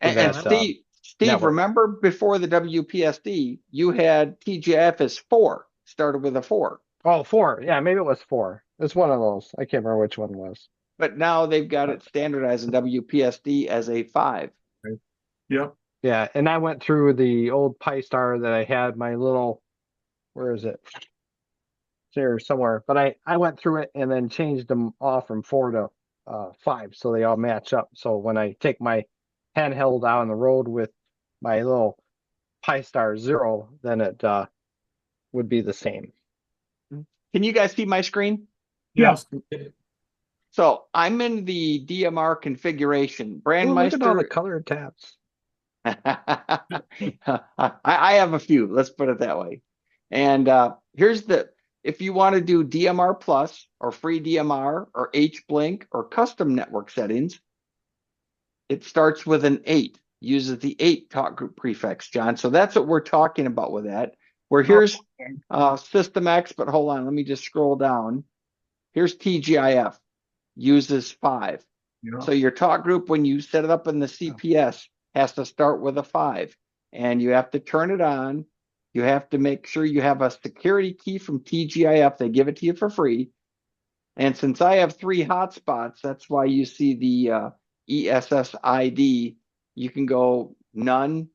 And Steve, network. remember before the WPSD, you had TGIF as 4, started with a 4. Oh, 4. Yeah, maybe it was 4. It's one of those. I can't remember which one it was. But now they've got it standardized in WPSD as a 5. Yep. Yeah, and I went through the old Pi-Star that I had, my little, where is it? It's here somewhere. But I went through it and then changed them off from 4 to 5, so they all match up. So when I take my handheld out on the road with my little Pi-Star 0, then it would be the same. Can you guys see my screen? Yes. So I'm in the DMR configuration. Oh, look at all the Brandmeister. colored tabs. I have a few, let's put it that way. And here's if you want to do DMR Plus or free DMR or H-Blink or custom network settings, it starts with an 8, uses the 8 talk group prefix, John. So that's what we're talking about with that. Where here's System X, but hold on, let me just scroll down. Here's TGIF, uses 5. Yeah. So your talk group, when you set it up in the CPS, has to start with a 5, and you have to turn it on. You have to make sure you have a security key from TGIF. They give it to you for free. And since I have 3 hotspots, that's why you see the ESSID. You can go none.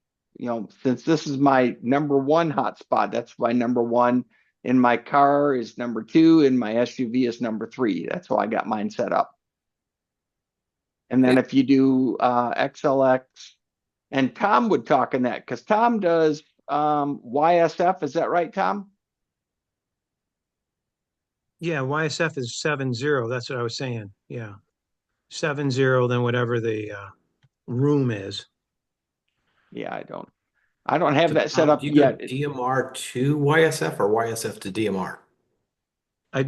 Since this is my number 1 hotspot, that's why number 1 in my car is number 2, and my SUV is number 3. That's how I got mine set up. And then if you do XLX, and Tom would talk in that, because Tom does YSF. Is that right, Tom? Yeah, YSF is 7.0. That's what I was saying. Yeah. 7.0, then whatever the room is. Yeah, I don't. I don't have that set up Do you go yet. DMR to YSF or YSF to DMR? I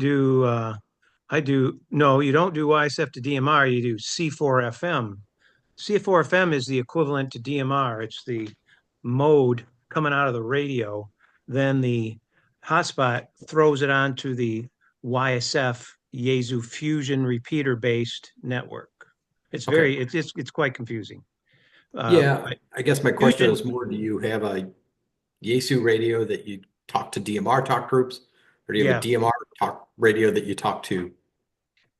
do, no, you don't do YSF to DMR, you do C4FM. C4FM is the equivalent to DMR. It's the mode coming out of the radio. Then the hotspot throws it onto the YSF Yaesu fusion repeater based network. It's very, it's quite confusing. Yeah, I guess my question and- is more, do you have a Yaesu radio that you talk to DMR talk groups? Or do you have a DMR talk radio that you talk to?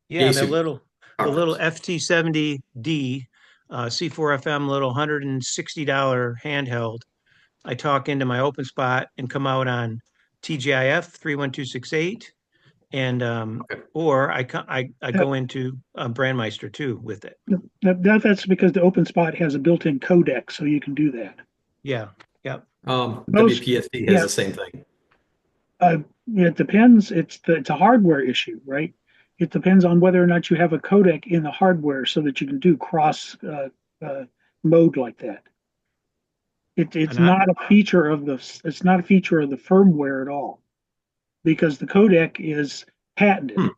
Yeah, the Yaesu little talk groups? FT70D C4FM little $160 handheld. I talk into my open spot and come out on TGIF 31268, and or I go into Brandmeister too with it. That's because the open spot has a built-in codec, so you can do that. Yeah, yeah. WPSD has the same thing. It depends. It's a hardware issue, right? It depends on whether or not you have a codec in the hardware so that you can do cross mode like that. It's not a feature of the firmware at all, because the codec is patented.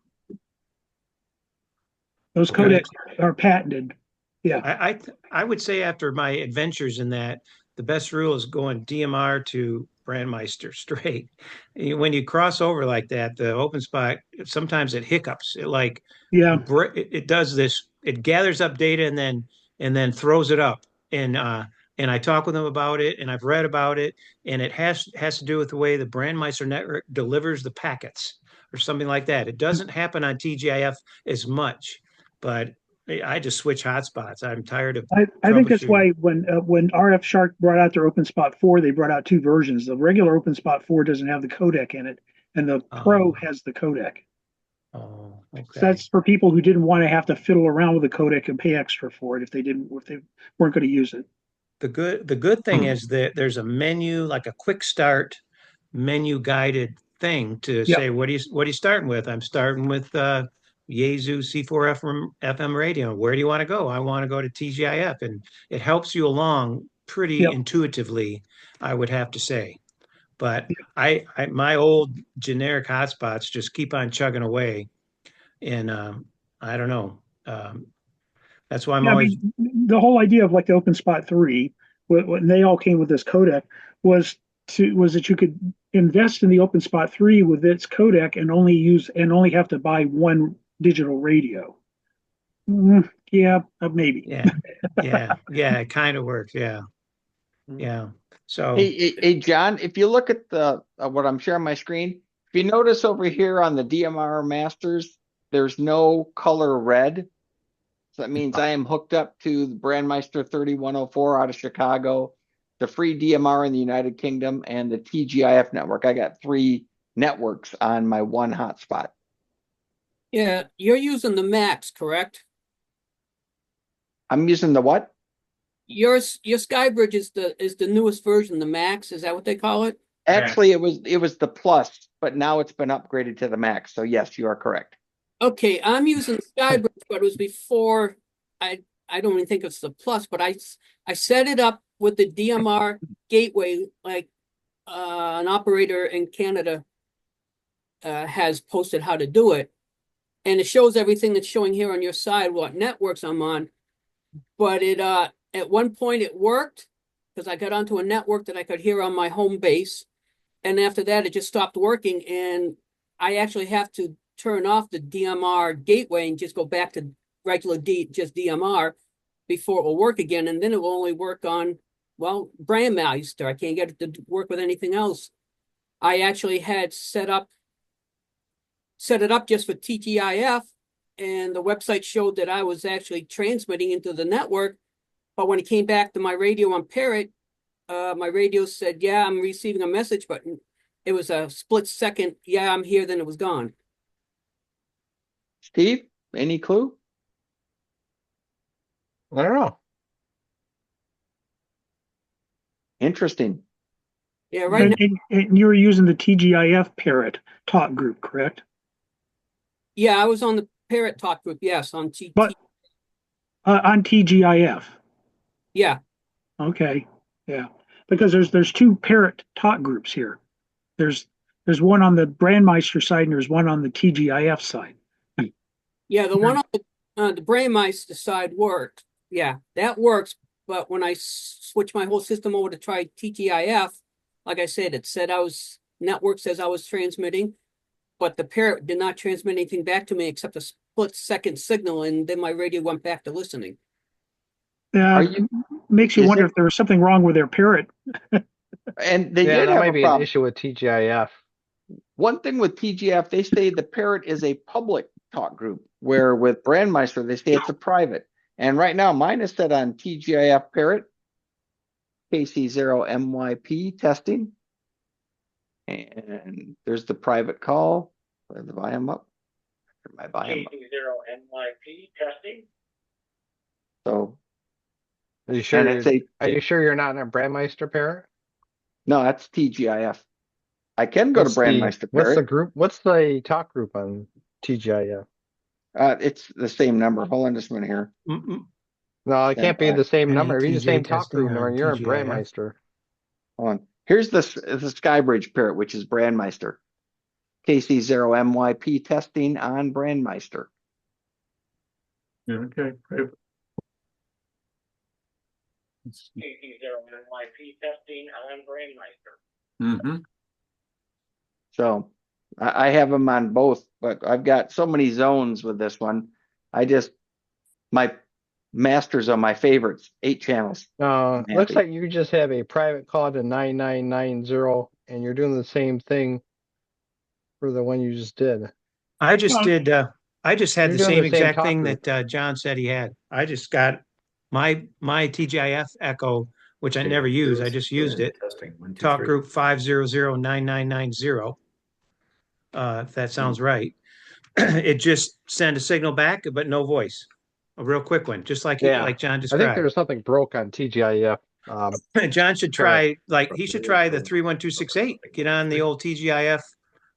Those codecs are patented. Yeah. I would say after my adventures in that, the best rule is going DMR to Brandmeister straight. When you cross over like that, the open spot, sometimes it hiccups. It does this. It gathers up data and then throws it up. And I talk with them about it, and I've read about it, and it has to do with the way the Brandmeister network delivers the packets or something like that. It doesn't happen on TGIF as much, but I just switch hotspots. I'm tired of. I think that's why when RF Shark brought out their OpenSpot 4, they brought out two versions. The regular OpenSpot 4 doesn't have the codec in it, and the Pro has the codec. Oh, okay. So that's for people who didn't want to have to fiddle around with the codec and pay extra for it if they weren't going to use it. The good thing is that there's a menu, like a quick start menu guided thing to say, what are you starting with? I'm starting with Yaesu C4 FM radio. Where do you want to go? I want to go to TGIF, and it helps you along pretty intuitively, I would have to say. But I my old generic hotspots just keep on chugging away, and I don't know. That's why I'm always. I mean, the whole idea of like the OpenSpot 3, when they all came with this codec, was that you could invest in the OpenSpot 3 with its codec and only have to buy one digital radio. Maybe. Yeah, it kind of works. Yeah. So hey, John, if you look at the what I'm sharing my screen, if you notice over here on the DMR Masters, there's no color red. So that means I am hooked up to the Brandmeister 3104 out of Chicago, the free DMR in the United Kingdom, and the TGIF network. I got 3 networks on my one hotspot. Yeah, you're using the Max, correct? I'm using the what? Your Skybridge is the newest version, the Max. Is that what they call it? Actually, it was the Plus, but now it's been upgraded to the Max. So yes, you are correct. Okay, I'm using Skybridge, but it was before. I don't even think it's the Plus, but I set it up with the DMR gateway, like an operator in Canada has posted how to do it, and it shows everything that's showing here on your side, what networks I'm on. But it at one point it worked because I got onto a network that I could hear on my home base, and after that it just stopped working, and I actually have to turn off the DMR gateway and just go back to regular just DMR before it will work again, and then it will only work on Brandmeister. I can't get it to work with anything else. I actually had set it up just for TGIF, and the website showed that I was actually transmitting into the network. But when it came back to my radio on Parrot, my radio said, "Yeah, I'm receiving a message," but it was a split second. "Yeah, I'm here." Then it was gone. Steve, any clue? I don't know. Interesting. Yeah, right now. And you were using the TGIF Parrot talk group, correct? Yeah, I was on the Parrot talk group. Yes, on TT. But on TGIF. Yeah. Okay. Yeah. because there's two parrot talk groups here. There's one on the Brandmeister side and there's one on the TGIF side. Yeah, the one on the Brandmeister side worked. Yeah, that works. But when I switched my whole system over to try TGIF, like I said, it said network says I was transmitting, but the parrot did not transmit anything back to me except a split-second signal, and then my radio went back to listening. Makes you wonder if there was something wrong with their parrot. And they did that have might a be an problem. issue with TGIF. One thing with TGF, they say the parrot is a public talk group, where with Brandmeister, they say it's a private. And right now, mine is set on TGIF parrot, KC0MYP testing. And there's the private call. Put the volume up. Turn my volume up. KC0MYP testing. So, Are you sure? and it's Are you sure you're not in a Brandmeister parrot? no, that's TGIF. I can go to Brandmeister What's the parrot. group? What's the talk group on TGIF? It's the same number. Hold on just a minute here. No, it can't be the same number. If you're the NATJ same talk group testing number, on you're in TGIF. Brandmeister. Hold on. Here's the Skybridge parrot, which is Brandmeister. KC0MYP testing on Brandmeister. Yeah, okay. Great. KC0MYP testing on Brandmeister. Mm-hmm. So I have them on both, but I've got so many zones with this one. My masters are my favorites, 8 channels. Looks like you just have a private call to 9990 and you're doing the same thing for the one you just did. I just had You're the doing same the same exact talk thing group. that John said he had. I just got my TGIF echo, which I never use. I just used it. Testing. 1, 2, Talk 3. group 5009990. If that sounds right. It just sent a signal back, but no voice. A real quick one, just like Yeah. like John I think described. there's something broke on TGIF. John should try, he should try the 31268. Get on the old TGIF,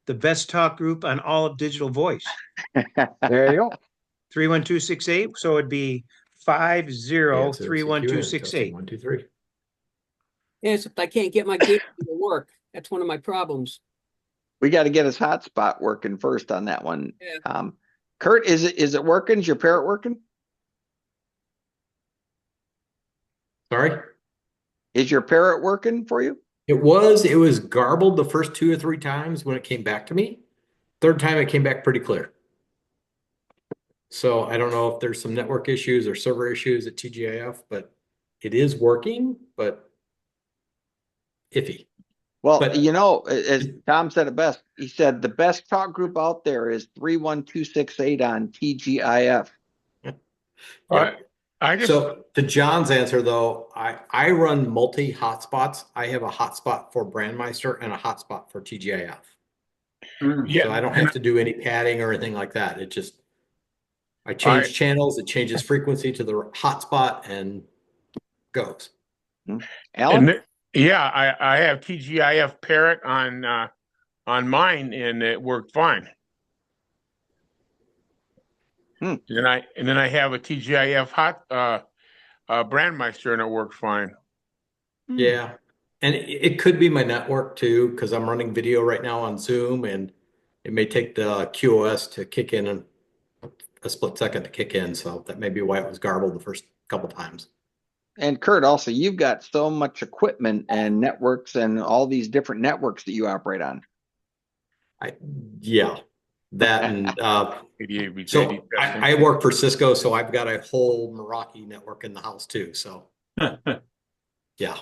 the best talk group on all of digital voice. There you go. 31268. So it'd be 50 31268. 1, 2, 3. Yes, if I can't get my gate to work, that's one of my problems. We got to get his hotspot working first on that one. Yeah. Kurt, is it working? Is your parrot working? Sorry? Is your parrot working for you? It was garbled the first 2 or 3 times when it came back to me. Third time it came back pretty clear. So I don't know if there's some network issues or server issues at TGIF, but it is working, but iffy. Well, But- as Tom said it best, he said the best talk group out there is 31268 on TGIF. So to John's answer though, I run multi hotspots. I have a hotspot for Brandmeister and a hotspot for TGIF. So I don't have to do any padding or anything like that. It just, I change channels, it changes frequency to the hotspot and goes. Alan? I have TGIF parrot on mine, and it worked fine. And then I have a TGIF Brandmeister, and it worked fine. Yeah, and it could be my network too, because I'm running video right now on Zoom, and it may take the QoS to kick in and a split second to kick in. So that may be why it was garbled the first couple times. And Kurt, also, you've got so much equipment and networks and all these different networks that you operate on. That and so I work for Cisco, so I've got a whole Meraki network in the house too. So yeah,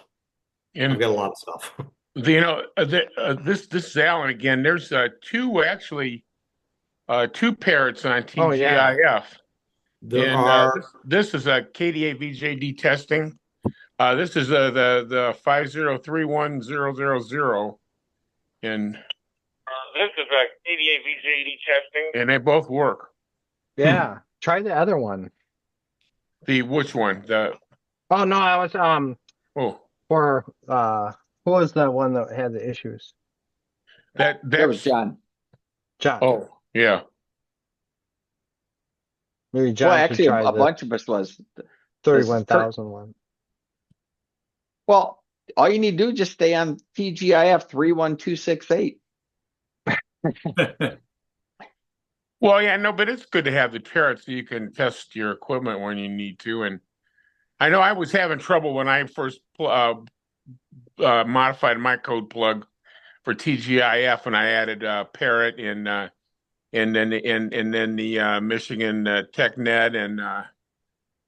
and I've got a lot of stuff. This is Alan again. There's two parrots on TGIF. Oh, yeah. This is a KDA VJD testing. This is the 5031000, and this is a KDA VJD testing, and they both work. Yeah, try the other one. Which one? Oh no, I was for who was the one that had the issues? That was John. John. Oh yeah. Maybe John. Well, actually, a bunch of us was 31,000 one. Well, all you need to do is just stay on TGIF 31268. Well, yeah, no, but it's good to have the parrot so you can test your equipment when you need to. And I know I was having trouble when I first modified my code plug for TGIF, and I added parrot and then the Michigan Tech Net, and I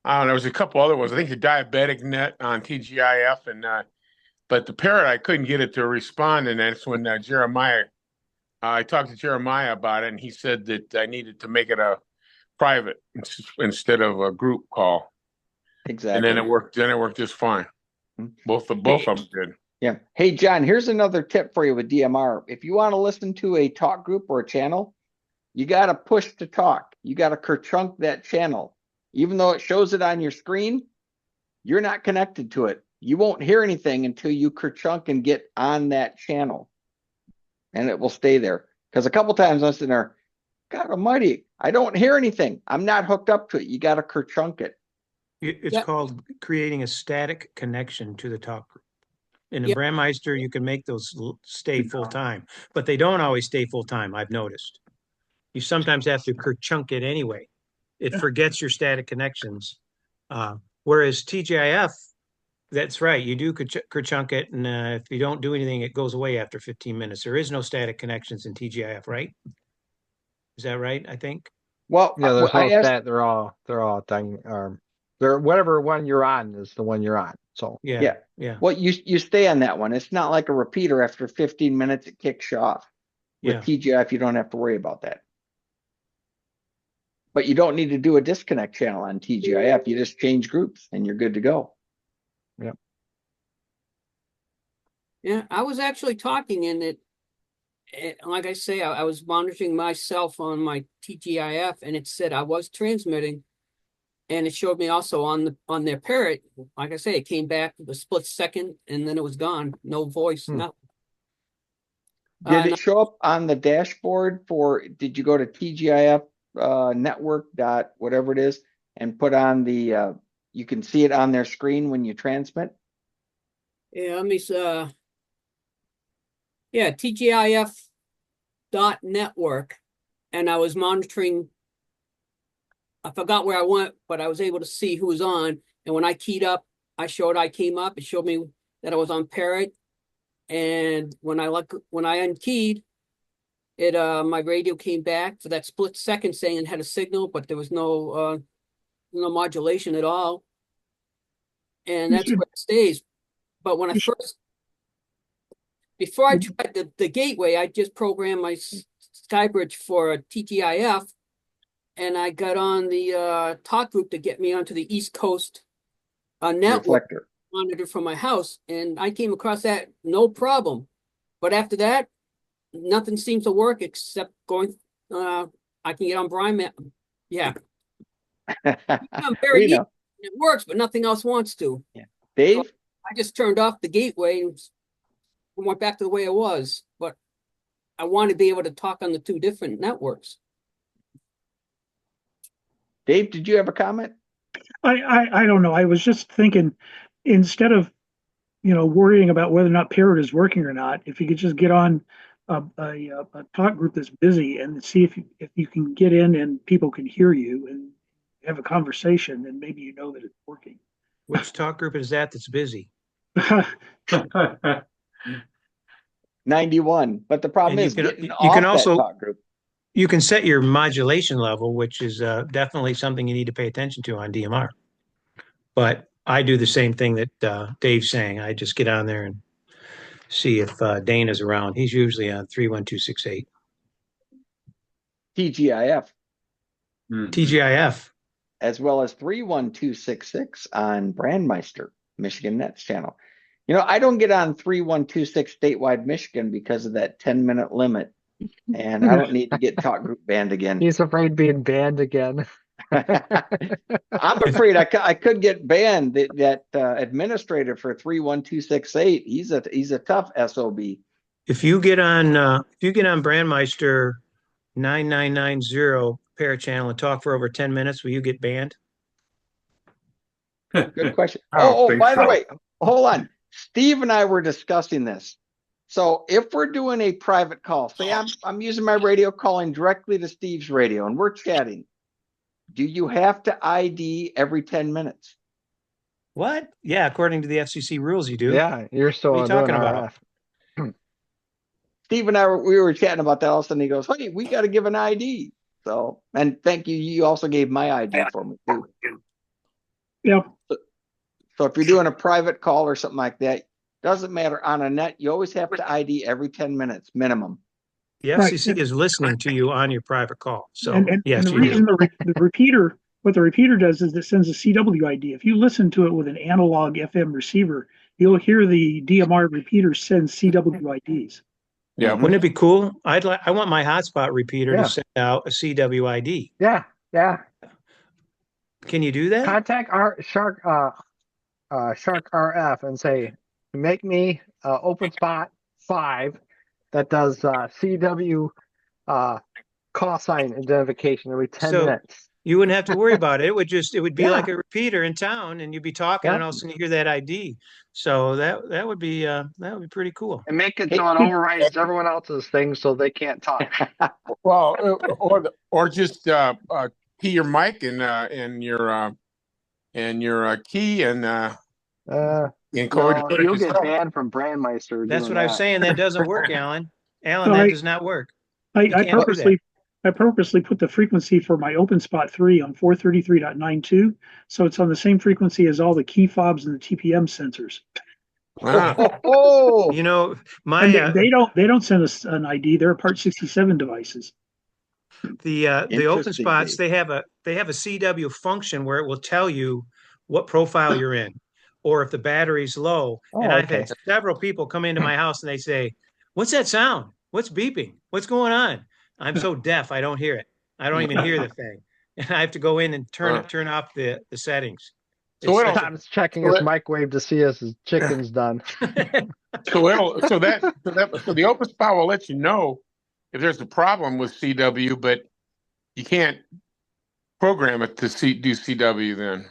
don't know, there was a couple other ones. I think the diabetic net on TGIF, and but the parrot I couldn't get it to respond, and that's when Jeremiah. I talked to Jeremiah about it, and he said that I needed to make it a private instead of a group call. Exactly. And then it worked. Then it worked just fine. Both of them did. Yeah. Hey, John, here's another tip for you with DMR. If you want to listen to a talk group or a channel, you got to push to talk. You got to kerchunk that channel. Even though it shows it on your screen, you're not connected to it. You won't hear anything until you kerchunk and get on that channel. And it will stay there. Because a couple times I'm sitting there, God almighty, I don't hear anything. I'm not hooked up to it. You got to kerchunk it. It's called creating a static connection to the talk group. And in Yep. Brandmeister, you can make those stay full time, but they don't always stay full time. I've noticed. You sometimes have to kerchunk it anyway. It forgets your static connections. Whereas TGIF, that's right. You do kerchunk it, and if you don't do anything, it goes away after 15 minutes. There is no static connections in TGIF, right? Is that right? I think. Well, Yeah, there's I no asked, stat. They're all thing. They're whatever one you're on is the one you're on. So Yeah. well, you stay on that one. It's not like a repeater. After 15 minutes, it kicks you off. With Yeah. TGIF, you don't have to worry about that. But you don't need to do a disconnect channel on TGIF. You just change groups and you're good to go. Yeah, I was actually talking in it. Like I say, I was monitoring myself on my TGIF, and it said I was transmitting, and it showed me also on their parrot. Like I say, it came back the split second, and then it was gone. No voice, nothing. Did it show up on the dashboard did you go to TGIF network dot whatever it is and put on the you can see it on their screen when you transmit? Yeah, let me yeah, TGIF .network, and I was monitoring. I forgot where I went, but I was able to see who was on. And when I keyed up, I came up. It showed me that I was on parrot. And when I unkeyed, it my radio came back for that split second saying it had a signal, but there was no modulation at all. And that's where it stays. But when before I tried the gateway, I just programmed my SkyBridge for a TGIF, and I got on the talk group to get me onto the East Coast network monitor from my house, and I came across that no problem. But after that, nothing seems to work except going. I can get on Brian. Yeah, I'm very easy. It works, but nothing else wants to. Yeah, Dave. So I just turned off the gateway and went back to the way it was, but I want to be able to talk on the two different networks. Dave, did you have a comment? I don't know. I was just thinking, instead of worrying about whether or not Parrot is working or not, if you could just get on a talk group that's busy and see if you can get in and people can hear you and have a conversation, and maybe you know that it's working. Which talk group is that that's busy? 91. But the problem is you can also talk group. You can set your modulation level, which is definitely something you need to pay attention to on DMR. But I do the same thing that Dave's saying. I just get on there and see if Dane is around. He's usually on 31268. TGIF. TGIF. As well as 31266 on Brandmeister, Michigan Nets channel. I don't get on 3126 statewide Michigan because of that 10-minute limit. And I don't need to get talk group banned again. He's afraid being banned again. I'm afraid I could get banned. That administrator for 31268, he's a tough SOB. If you get on Brandmeister 9990 pair channel and talk for over 10 minutes, will you get banned? Good question. Oh, by the way, hold on. Steve and I were discussing this. So if we're doing a private call, say I'm using my radio calling directly to Steve's radio and we're chatting, do you have to ID every 10 minutes? What? Yeah, according to the FCC rules, you do. Yeah, you're still What are you doing talking about? RF. Steve and I we were chatting about that. All of a sudden he goes, "Hey, we got to give an ID." So, and thank you. You also gave my ID for me too. Yeah. So if you're doing a private call or something like that, doesn't matter on a net. You always have to ID every 10 minutes minimum. The Right. FCC is listening to you on your private call. So And yes, the you do. reason the repeater, what the repeater does is it sends a CW ID. If you listen to it with an analog FM receiver, you'll hear the DMR repeater send CW IDs. Yeah. Mhm. Wouldn't it be cool? I want my hotspot repeater Yeah. to send out a CWID. Yeah, yeah. Can you do that? Contact our Shark RF and say, make me open spot 5 that does CW call sign identification every 10 So minutes. you wouldn't have to worry about it. It would be Yeah. like a repeater in town, and you'd be talking, and Yeah. all of a sudden you hear that ID. So that would be pretty cool. And make it so it overrides everyone else's things so they can't talk. Well, or just key your mic and your key and encode. No, you'll get banned from Brandmeister. That's doing what I was that. saying. That doesn't work, Alan. Alan, No, that I- does not work. I can't do purposely put the frequency for my open spot 3 on 433.92, so it's on the same frequency as all the key fobs and the TPM sensors. Oh, You know, my And they don't send us an ID. They're Part 67 devices. the open Interesting, spots, Dave. they have a CW function where it will tell you what profile you're in, or if the battery's low. Oh, And I've okay. had several people come into my house and they say, "What's that sound? What's beeping? What's going on?" I'm so deaf, I don't hear it. I don't even hear the thing, and I have to go in and turn off the settings. So It's it'll- such Tom's checking his microwave to see if his chicken's done. So the open spot will let you know if there's a problem with CW, but you can't program it to do CW then.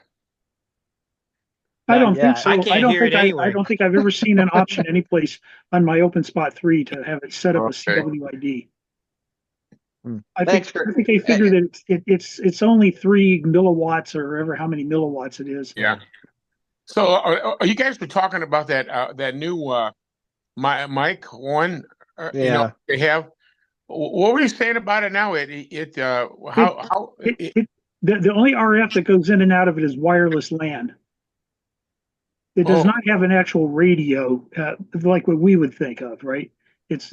I don't Yeah, think so. I can't hear it I anyway. don't think I've ever seen an option anyplace on my open spot 3 to have it set up a Okay. CWID. Hmm. I Thanks think for- they figure that it's only 3 milliwatts or ever how many milliwatts it is. Yeah. So are you guys were talking about that new mic one? Yeah. They have. What were you saying about it now? The only RF that goes in and out of it is wireless LAN. It does Oh. not have an actual radio like what we would think of, right? It's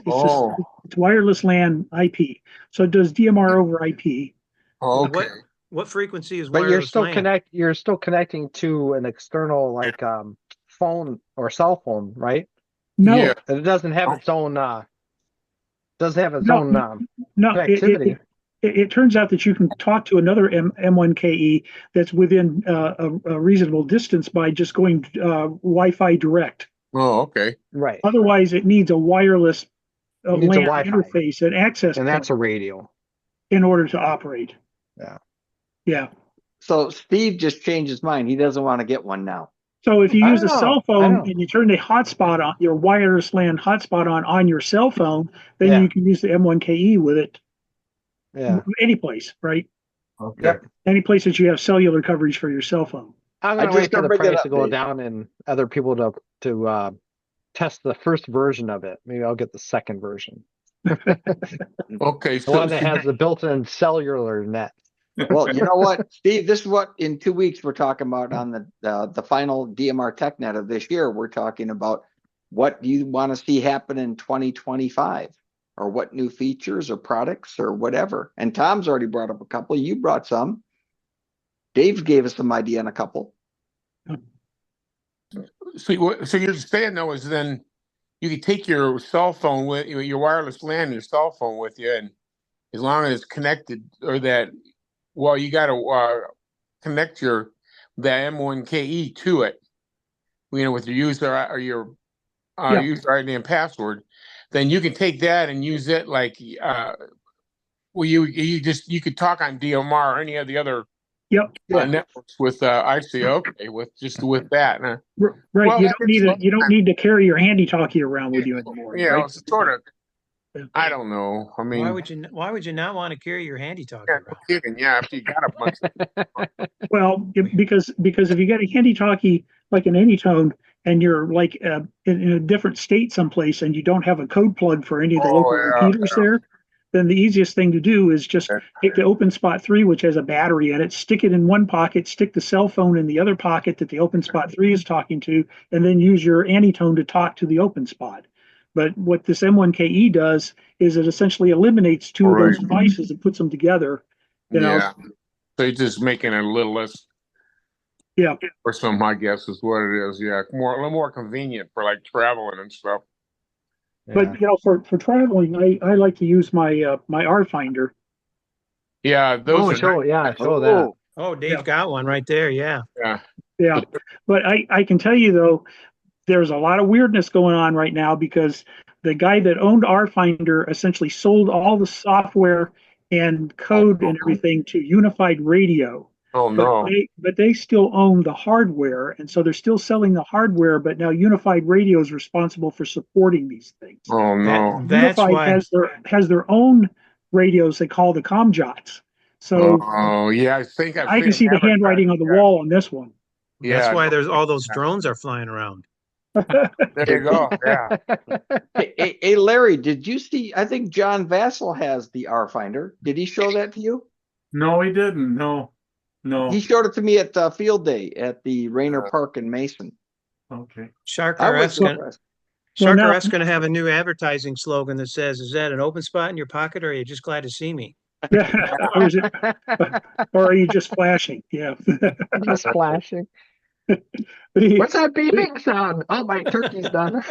wireless LAN IP. So it does DMR over IP. okay. What frequency is But wireless LAN? you're still connecting to an external like phone or cell phone, right? No, Yeah. And it doesn't have its own No, no, connectivity. It turns out that you can talk to another M1KE that's within a reasonable distance by just going Wi-Fi direct. Oh, okay. Right. Otherwise, it needs a wireless It needs a LAN Wi-Fi. interface and access And that's point a radio. in order to operate. Yeah. Yeah. So Steve just changed his mind. He doesn't want to get one now. So if you I use a know, cell I phone know. and you turn the hotspot on, your wireless LAN hotspot on your cell phone, then Yeah. you can use the M1KE with it Yeah. any place, right? Okay. Yep. Any place that you have cellular coverage for your cell phone. I'm I gonna just wait for gotta the bring it price up, to go Dave. down and other people to test the first version of it. Maybe I'll get the second version. Okay. The one that has the built-in cellular net. Well, you know what, Steve, this is what in 2 weeks we're talking about on the final DMR Tech Net of this year. We're talking about what do you want to see happen in 2025 or what new features or products or whatever. And Tom's already brought up a couple. You brought some. Dave gave us some idea on a couple. So you're saying though is then you can take your cell phone with your wireless LAN, your cell phone with you, and as long as it's connected or that, well, you got to connect the M1KE to it, with your user or your user ID and password. Then you can take that and use it like, you could talk on DMR or any of the other Yep. networks with I see. Okay, with that. Right. Well, that makes You don't need to carry your handy talkie around with you anymore. yeah, Right. it's sort of. I don't know. I mean, Why would you not want to carry your handy talkie yeah, around? no kidding. Yeah, after you got a bunch. Well, because if you got a handy talkie like an Anytone and you're like in a different state someplace and you don't have a code plug for any of the local Oh repeaters there, then the easiest thing to do is just yeah. take the Open Spot 3, which has a battery in it, stick it in one pocket, stick the cell phone in the other pocket that the Open Spot 3 is talking to, and then use your Anytone to talk to the Open Spot. But what this M1KE does is it essentially eliminates two of those Right. devices and puts them together. You know, Yeah. So you're just making it a little less yeah. or some, I guess, is what it is. Yeah, a little more convenient for like traveling and stuff. But you know, for traveling, I like to use my my R Finder. Yeah, those are nice. Show that. Oh, Dave's Yeah. got one right there. Yeah. Yeah. Yeah, but I can tell you though, there's a lot of weirdness going on right now because the guy that owned R Finder essentially sold all the software and code and everything to Unified Radio. Oh no. But they still own the hardware, and so they're still selling the hardware. But now Unified Radio is responsible for supporting these things. Oh no. That's Unified why. has their own radios they call the ComJots. So Oh yeah, I think I can see the handwriting on the wall on this one. That's Yeah. why there's all those drones are flying around. There you go. Yeah. Hey, Larry, did you see? I think John Vassell has the R Finder. Did he show that to you? No, he didn't. No. He showed it to me at Field Day at the Rayner Park in Mason. Okay. I Shark was RS impressed. Well, now- going to have a new advertising slogan that says, "Is that an open spot in your pocket, or are you just glad to see me?" or, is it, or are you just flashing? Yeah. Just flashing. But What's that beeping sound? Oh, my turkey's done.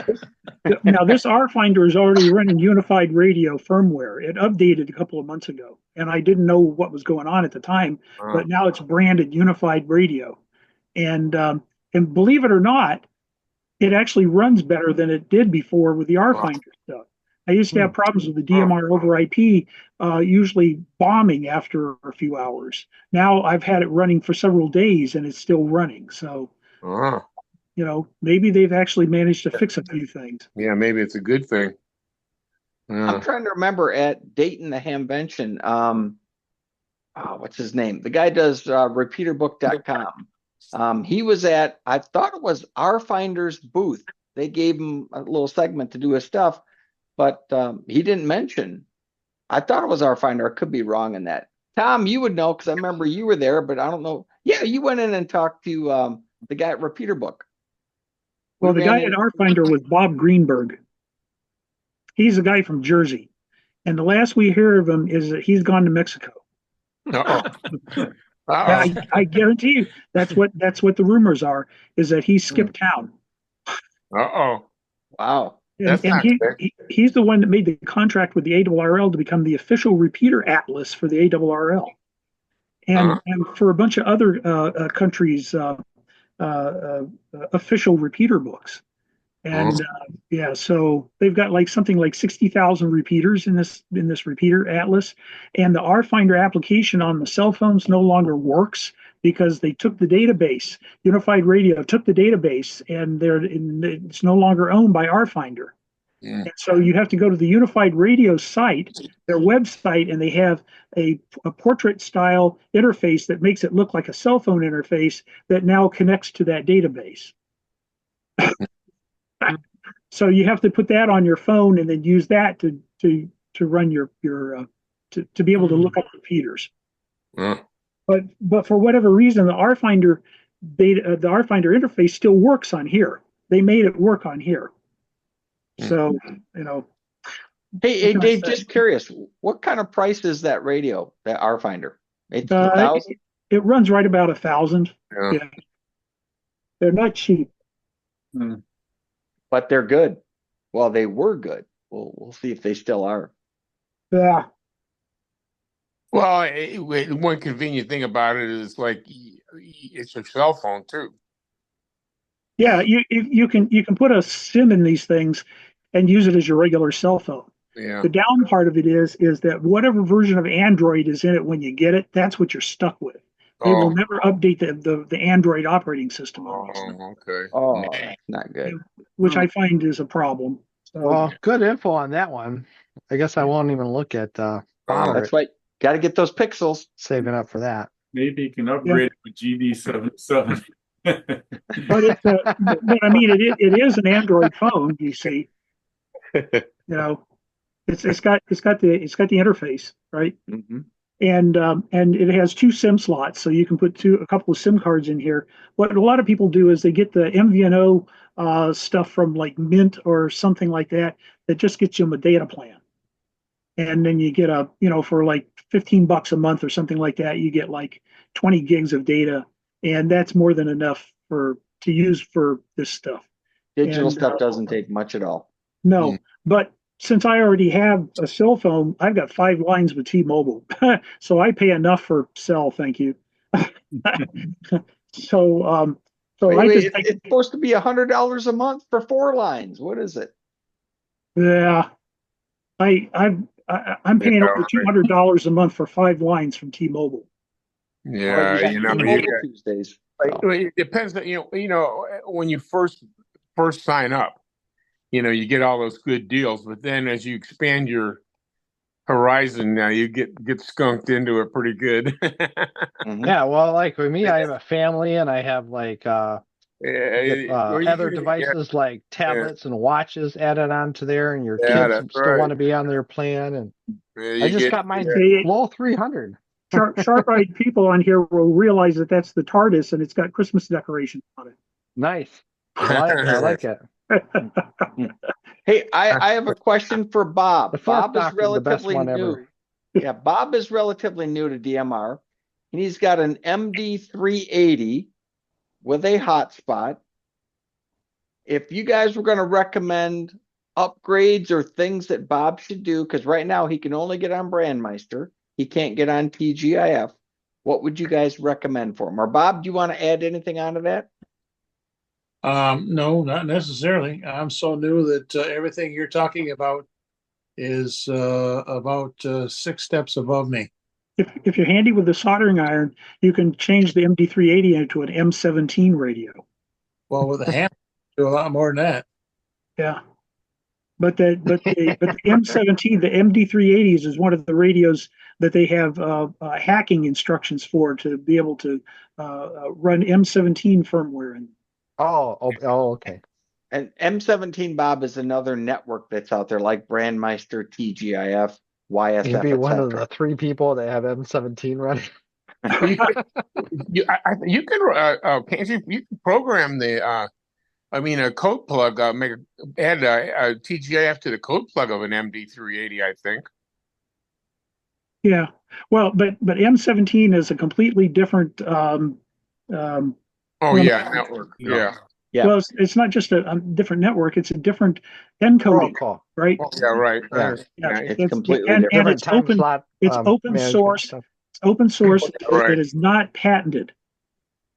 now this R Finder is already running Unified Radio firmware. It updated a couple of months ago, and I didn't know what was going on at the time. But now it's branded Unified Radio, and believe it or not, it actually runs better than it did before with the R Finder stuff. I used to have problems with the DMR over IP, usually bombing after a few hours. Now I've had it running for several days and it's still running. So, you know, maybe they've actually managed to fix a few things. Yeah, maybe it's a good thing. I'm trying to remember at Dayton the Hamvention, what's his name? The guy does repeaterbook.com. He was at, I thought it was R Finder's booth. They gave him a little segment to do his stuff, but he didn't mention. I thought it was R Finder. I could be wrong in that. Tom, you would know because I remember you were there, but I don't know. Yeah, you went in and talked to the guy at Repeater Book. Well, the guy at R Finder was Bob Greenberg. He's a guy from Jersey. And the last we hear of him is that he's gone to Mexico. I guarantee you that's what the rumors are, is that he skipped town. Wow. And he's the one that made the contract with the ARRL to become the official repeater atlas for the ARRL. And for a bunch of other countries' official repeater books. And so they've got like something like 60,000 repeaters in this repeater atlas, and the R Finder application on the cell phones no longer works because they took the database. Unified Radio took the database, and it's no longer owned by R Finder. And so you have to go to the Unified Radio site, their website, and they have a portrait style interface that makes it look like a cell phone interface that now connects to that database. So you have to put that on your phone and then use that to run your to be able to look up repeaters. But for whatever reason, the R Finder interface still works on here. They made it work on here. So, you know. Hey, Dave, just curious, what kind of price is that radio, that R Finder? It runs right about 1,000. Yeah. They're not cheap. But they're good. Well, they were good. We'll see if they still are. Yeah. Well, one convenient thing about it is like it's your cell phone too. Yeah, you can put a SIM in these things and use it as your regular cell phone. Yeah. The down part of it is that whatever version of Android is in it when you get it, that's what you're stuck with. They will Oh, never update the Android operating system on these, okay. Oh, that's not good. which I find is a problem. So, Well, good info on that one. I guess I won't even look at Bomber That's right. Got to get those pixels. saving up for that. Maybe you can upgrade it with GD77. but it's but I mean it is an Android phone. You see, you know, it's got the interface, right? Mm-hmm. And it has 2 SIM slots, so you can put a couple of SIM cards in here. What a lot of people do is they get the MVNO stuff from like Mint or something like that just gets them a data plan, and then you get for like $15 a month or something like that, you get like 20 gigs of data, and that's more than enough to use for this stuff. Digital And, stuff doesn't take much at all. No, but since I already have a cell phone, I've got 5 lines with T-Mobile, so I pay enough for cell. Thank you. So It's supposed to be $100 a month for 4 lines. What is it? yeah, I'm paying over $200 a month for 5 lines from T-Mobile. Yeah, Well, T-Mobile Tuesdays. So. it depends. When you first sign up, you get all those good deals, but then as you expand your horizon, now you get skunked into it pretty good. Mm-hmm. Yeah, well, like with me, I have a family and I have like other devices like tablets and watches added onto there, and your kids still want to be on their plan. And I just got mine below 300. Sharp-eyed people on here will realize that that's the TARDIS and it's got Christmas decorations on it. Nice. I like it. Hey, I have a question for Bob. Bob is relatively new. Yeah, Bob is relatively new to DMR, and he's got an MD380 with a hotspot. If you guys were going to recommend upgrades or things that Bob should do, because right now he can only get on Brandmeister, he can't get on TGIF, what would you guys recommend for him? Or Bob, do you want to add anything onto that? No, not necessarily. I'm so new that everything you're talking about is about 6 steps above me. If you're handy with the soldering iron, you can change the MD380 into an M17 radio. Well, with a hammer, do a lot more than that. Yeah, but the M17, the MD380s is one of the radios that they have hacking instructions for to be able to run M17 firmware in. Oh, okay. And M17, Bob, is another network that's out there like Brandmeister, TGIF, YSF. You'd be one of the 3 people that have M17 running. You can program the a code plug, add a TGIF to the code plug of an MD380, I think. Yeah, well, but M17 is a completely different network. Yeah. Well, it's not just a different network; it's a different encoding, right? Oh, yeah, right. Yeah. It's completely different. And it's open. It's open source. Stuff. It's open source. Right. It is not patented.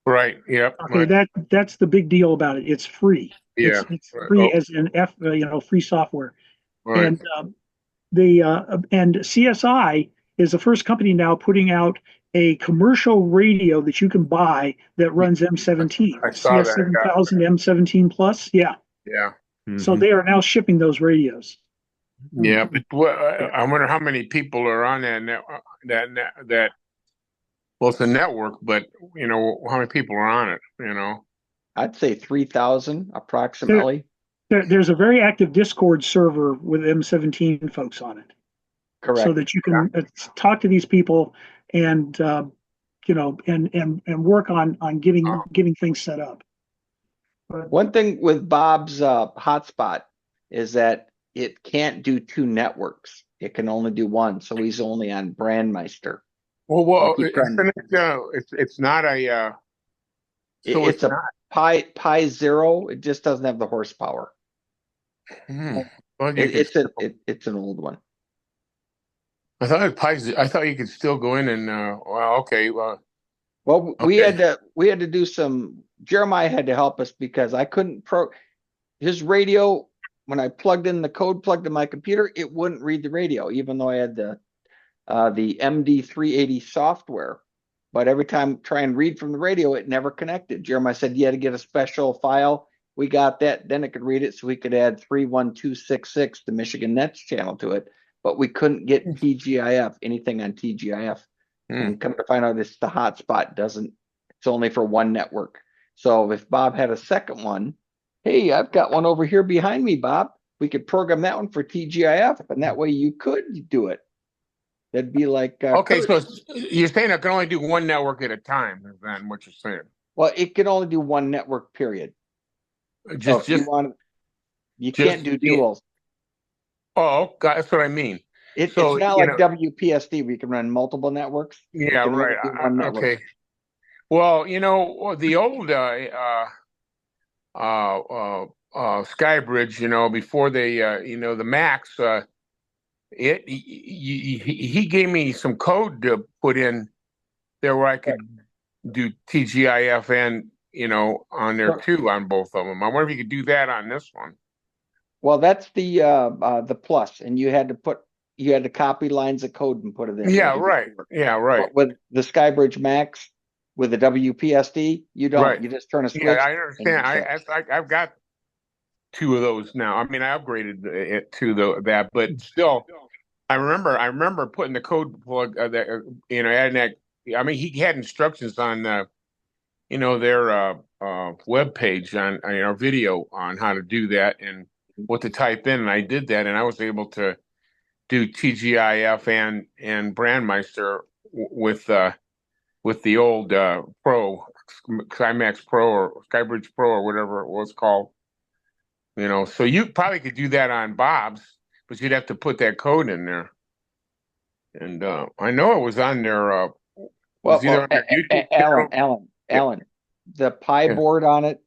Right. Yep. Okay, right. that's the big deal about it. It's free. Yeah. It's free as in free software. Right. And and CSI is the first company now putting out a commercial radio that you can buy that runs M17. I saw that, CS7000 M17 Plus. Yeah. Yeah. So they are now shipping those radios. Yeah, but I wonder how many people are on that. Well, it's a network, but how many people are on it? I'd say 3,000 approximately. There's a very active Discord server with M17 folks on it. Correct. So that you can talk to these people and and work on getting things set up. But one thing with Bob's hotspot is that it can't do 2 networks. It can only do 1. So he's only on Brandmeister. Well, it's not a. It's a Pi Zero. It just doesn't have the horsepower. Well, it's an old one. I thought you could still go in and okay. Well, we had to do some. Jeremiah had to help us because I couldn't his radio. When I plugged in the code, plugged in my computer, it wouldn't read the radio, even though I had the MD380 software. but every time try and read from the radio, it never connected. Jeremiah said you had to get a special file. We got that. Then it could read it, so we could add 31266, the Michigan Nets channel, to it. But we couldn't get TGIF, anything on TGIF. And come to find out, the hotspot doesn't. It's only for one network. So if Bob had a second one, hey, I've got one over here behind me, Bob. We could program that one for TGIF, and that way you could do it. That'd be like Okay, so you're saying I can only do one network at a time, is then what you're saying? well, it can only do one network, period. So if you want, you can't do duals. Oh, God, that's what I mean. It's not like WPSD where you can run multiple networks. Yeah, right. Okay. Well, the old Skybridge, before they, the Max, he gave me some code to put in there where I could do TGIF and on there too, on both of them. I wonder if you could do that on this one. Well, that's the plus, and you had to copy lines of code and put it in. Yeah, right. Yeah, right. But with the Skybridge Max, with the WPSD, you don't. Right. You just turn a switch. Yeah, I understand. I've got 2 of those now. I mean, I upgraded it to that, but still, I remember putting the code plug that adding that. I mean, he had instructions on their web page on our video on how to do that and what to type in, and I did that, and I was able to do TGIF and Brandmeister with the old Pro, SkyMax Pro or Skybridge Pro or whatever it was called. So you probably could do that on Bob's, but you'd have to put that code in there. And I know it was on their on their YouTube channel. Alan, the Pi board on it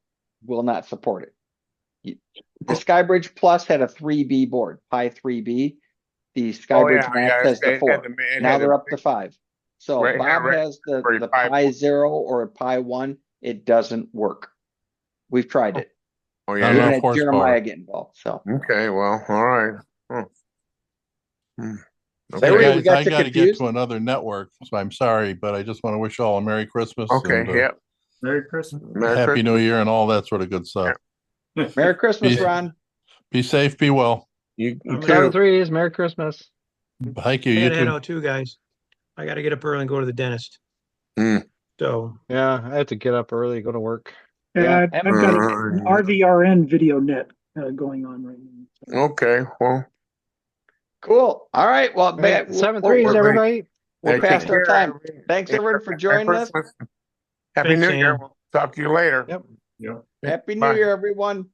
will not support it. The Skybridge Plus had a 3B board, Pi 3B. The Skybridge Max has the 4. Now they're up to 5. So Bob has the Pi 0 or a Pi 1. It doesn't work. We've tried it. Oh yeah, even had Jeremiah get involved. So okay, well, all right. Okay, guys, I got to get to another network, so I'm sorry, but I just want to wish all a Merry Christmas. Okay, and, Merry Christmas. Happy New Year and all that sort of good stuff. Yeah. Merry Christmas, Ron. Be safe, be well. You too. Threes, Merry Christmas. Thank you. I gotta head too, guys. I got to get up early and go to the dentist. So yeah, I have to get up early, go to work. Yeah, I've got an RVRN video net going on right now. Okay, well, cool. All right, well, 7 threes, everybody. We're past our time. Thanks everyone for joining us. Happy New Year. We'll talk to you later. Yep. Happy New Year, everyone.